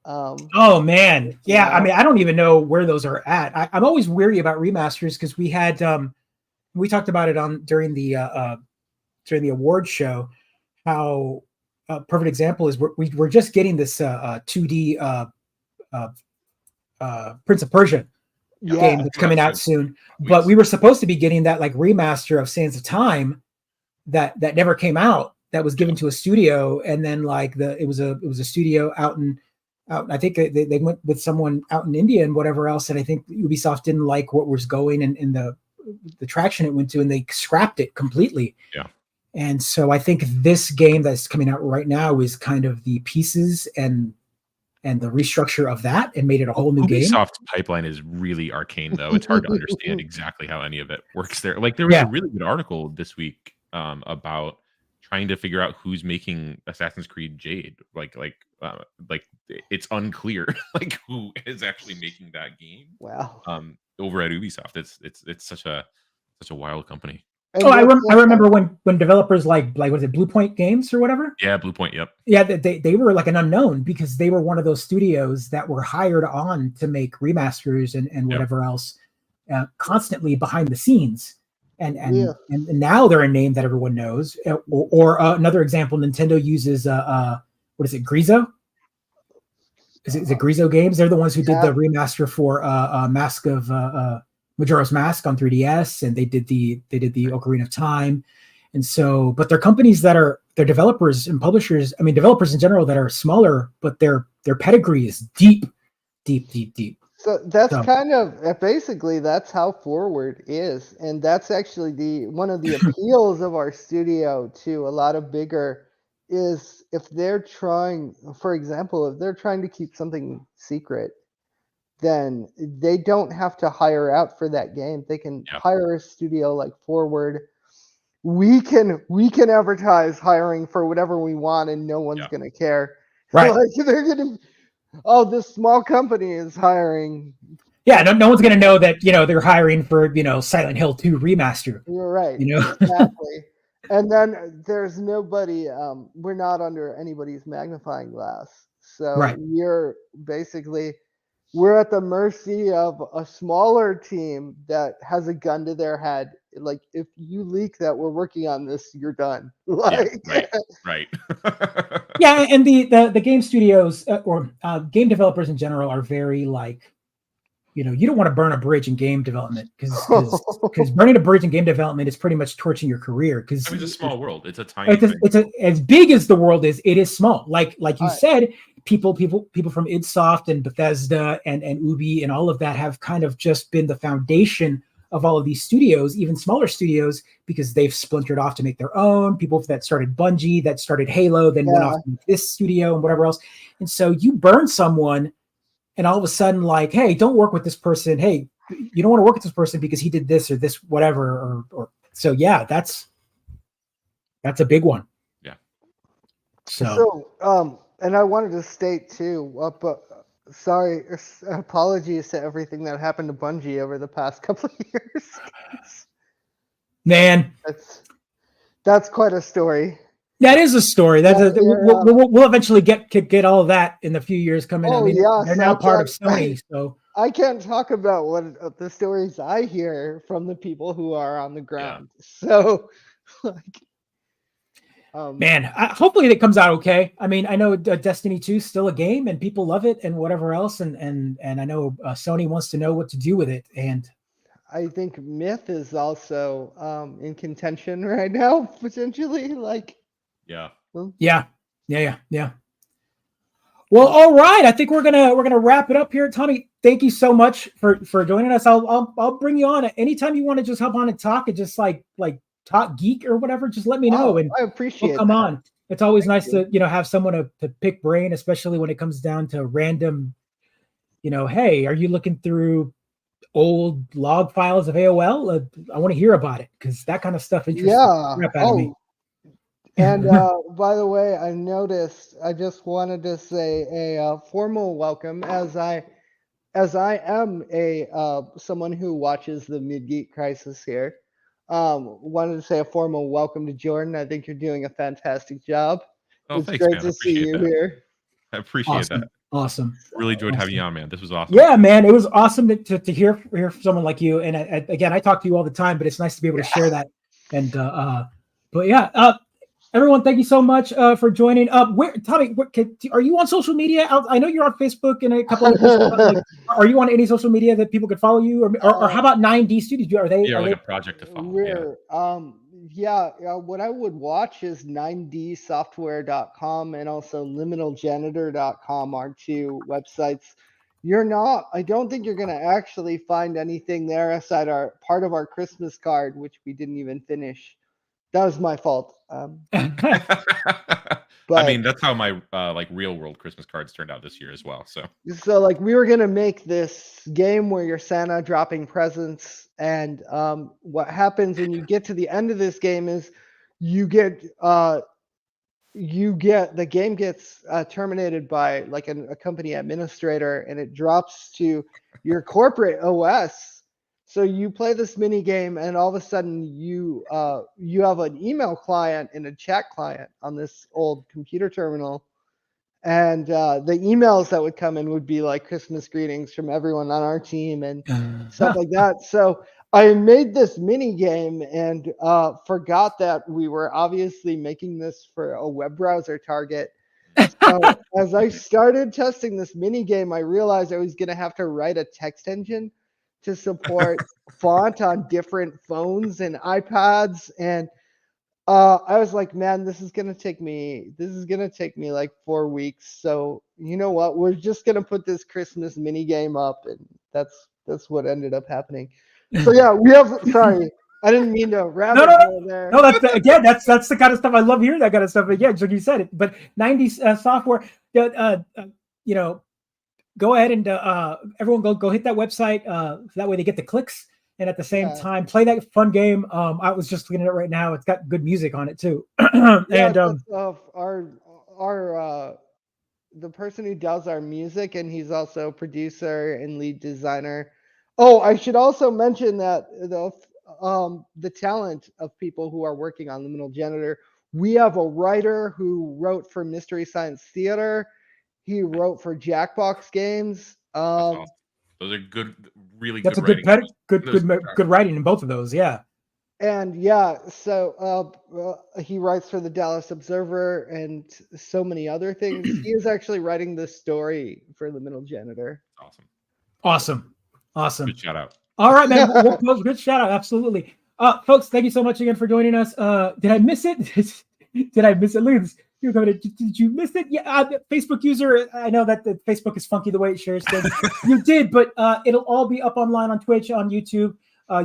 Oh man, yeah. I mean, I don't even know where those are at. I'm always weary about remasters because we had we talked about it during the award show. How a perfect example is we're just getting this 2D Prince of Persia game that's coming out soon, but we were supposed to be getting that like remaster of Sands of Time that never came out, that was given to a studio, and then like it was a studio out I think they went with someone out in India and whatever else, and I think Ubisoft didn't like what was going and in the traction it went to, and they scrapped it completely. Yeah. And so I think this game that's coming out right now is kind of the pieces and the restructure of that, and made it a whole new game. Ubisoft's pipeline is really arcane, though. It's hard to understand exactly how any of it works there. Like there was a really good article this week about trying to figure out who's making Assassin's Creed Jade. Like it's unclear like who is actually making that game. Wow. Over at Ubisoft, it's such a wild company. And I remember when developers like was it Blue Point Games or whatever? Yeah, Blue Point. Yep. Yeah, they were like an unknown because they were one of those studios that were hired on to make remasters and whatever else, constantly behind the scenes. And now they're a name that everyone knows. Or another example, Nintendo uses what is it, Grezzo? Is it Grezzo Games? They're the ones who did the remaster for Mask of Majora's Mask on 3DS, and they did the Ocarina of Time. And so, but they're companies they're developers and publishers. I mean, developers in general that are smaller, but their pedigree is deep. So that's kind of basically that's how Forward is, and that's actually one of the appeals of our studio to a lot of bigger is if they're trying, for example, if they're trying to keep something secret, then they don't have to hire out for that game. They can hire a studio like Forward. We can advertise hiring for whatever we want, and no one's gonna care. Right? Like they're gonna. Oh, this small company is hiring. Yeah, no one's gonna know that they're hiring for Silent Hill 2 remaster. You're right. Exactly. And then there's nobody. We're not under anybody's magnifying glass. So you're basically we're at the mercy of a smaller team that has a gun to their head. Like if you leak that we're working on this, you're done. Like, right. Yeah, and the game studios or game developers in general are very like, you don't want to burn a bridge in game development because burning a bridge in game development is pretty much torching your career. Because it's a small world. It's a tiny. It's as big as the world is. It is small. Like you said, people from idsoft and Bethesda and Ubi and all of that have kind of just been the foundation of all of these studios, even smaller studios, because they've splintered off to make their own. People that started Bungie, that started Halo, then went off to this studio and whatever else. And so you burn someone, and all of a sudden, like, hey, don't work with this person. Hey, you don't want to work with this person because he did this or this, whatever. Or so yeah, that's a big one. Yeah. So and I wanted to state too, sorry, apologies to everything that happened to Bungie over the past couple of years. Man, that's quite a story. That is a story. We'll eventually get all of that in the few years coming. Oh, they're now part of Sony, so I can't talk about what the stories I hear from the people who are on the ground. So, man, hopefully it comes out okay. I mean, I know Destiny 2 is still a game and people love it and whatever else, and I know Sony wants to know what to do with it. And I think Myth is also in contention right now, potentially. Like, yeah. Well, all right. I think we're gonna wrap it up here. Tommy, thank you so much for joining us. I'll bring you on anytime you want to just hop on and talk and just like talk geek or whatever. Just let me know, and I appreciate. Come on. It's always nice to have someone to pick brain, especially when it comes down to random. Hey, are you looking through old log files of AOL? I want to hear about it because that kind of stuff interests the crap out of me. And by the way, I noticed. I just wanted to say a formal welcome, as I am a someone who watches the Mid-Geek Crisis here. Wanted to say a formal welcome to Jordan. I think you're doing a fantastic job. Oh, it's thanks, great man. to see you here. I appreciate that. Awesome. Really enjoyed having you on, man. This was awesome. Yeah, man, it was awesome to hear from someone like you. And again, I talk to you all the time, but it's nice to be able to share that. And but yeah. Everyone, thank you so much for joining. Tommy, are you on social media? I know you're on Facebook and a couple of places. Are you on any social media that people could follow you? Or how about 9D Studios? Are they a project to follow? What I would watch is 9dsoftware.com and also liminaljanitor.com are two websites. I don't think you're going to actually find anything there aside part of our Christmas card, which we didn't even finish. That was my fault. But I mean, that's how my real world Christmas cards turned out this year as well. So we were gonna make this game where you're Santa dropping presents, and what happens when you get to the end of this game is the game gets terminated by like a company administrator, and it drops to your corporate OS. So you play this mini game, and all of a sudden you have an email client and a chat client on this old computer terminal, and the emails that would come in would be like Christmas greetings from everyone on our team and stuff like that. So I made this mini game and forgot that we were obviously making this for a web browser target. So as I started testing this mini game, I realized I was going to have to write a text engine to support font on different phones and iPads. And I was like, man, this is going to take me like 4 weeks. So you know what? We're just going to put this Christmas mini game up. And that's what ended up happening. So yeah, sorry, I didn't mean to rabbit hole there. No, that's the kind of stuff I love hearing. That kind of stuff again. So you said it, but 90s software. You know, go ahead and everyone go hit that website. So that way they get the clicks, and at the same time play that fun game. I was just looking at it right now. It's got good music on it too. And the person who does our music, and he's also producer and lead designer. Oh, I should also mention that the talent of people who are working on Liminal Janitor. We have a writer who wrote for Mystery Science Theater. He wrote for Jackbox Games. Awesome. Those are good, really that's good. That's good writing in both of those. Yeah. And yeah, so he writes for the Dallas Observer and so many other things. He is actually writing the story for Liminal Janitor. Awesome. Good shout out. All right, man. Good shout out. Absolutely. Folks, thank you so much again for joining us. Did I miss it? Did I miss it? Look, you're coming. Did you miss it? Yeah, Facebook user. I know that the Facebook is funky the way it shares things. You did, but it'll all be up online on Twitch, on YouTube.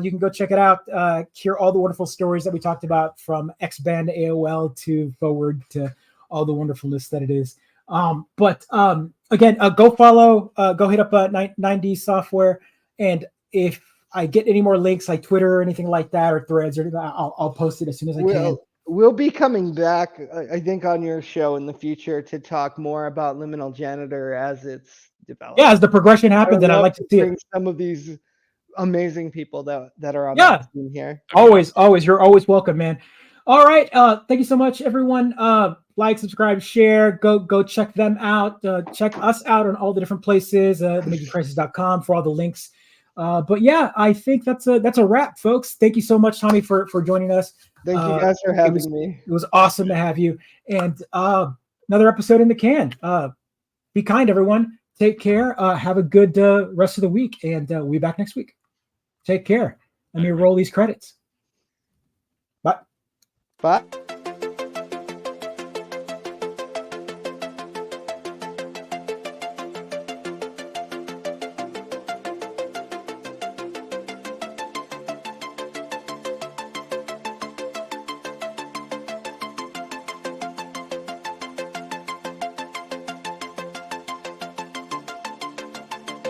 You can go check it out. Hear all the wonderful stories that we talked about, from X-Band, AOL to Forward to all the wonderfulness that it is. Again, go follow. Go hit up 9D Software. And if I get any more links like Twitter or anything like that, or Threads, or I'll post it as soon as I can. We'll be coming back, I think, on your show in the future to talk more about Liminal Janitor as it's developed. Yeah, as the progression happens, and I'd like to see it. Some of these amazing people that are on the team here. Always, you're always welcome, man. All right, thank you so much, everyone. Like, subscribe, share. Go check them out. Check us out on all the different places. TheMidgeekCrisis.com for all the links. But yeah, I think that's a wrap, folks. Thank you so much, Tommy, for joining us. Thank you guys for having me. It was awesome to have you. And another episode in the can. Be kind, everyone. Take care. Have a good rest of the week, and we'll be back next week. Take care. Let me roll these credits. Bye. Bye.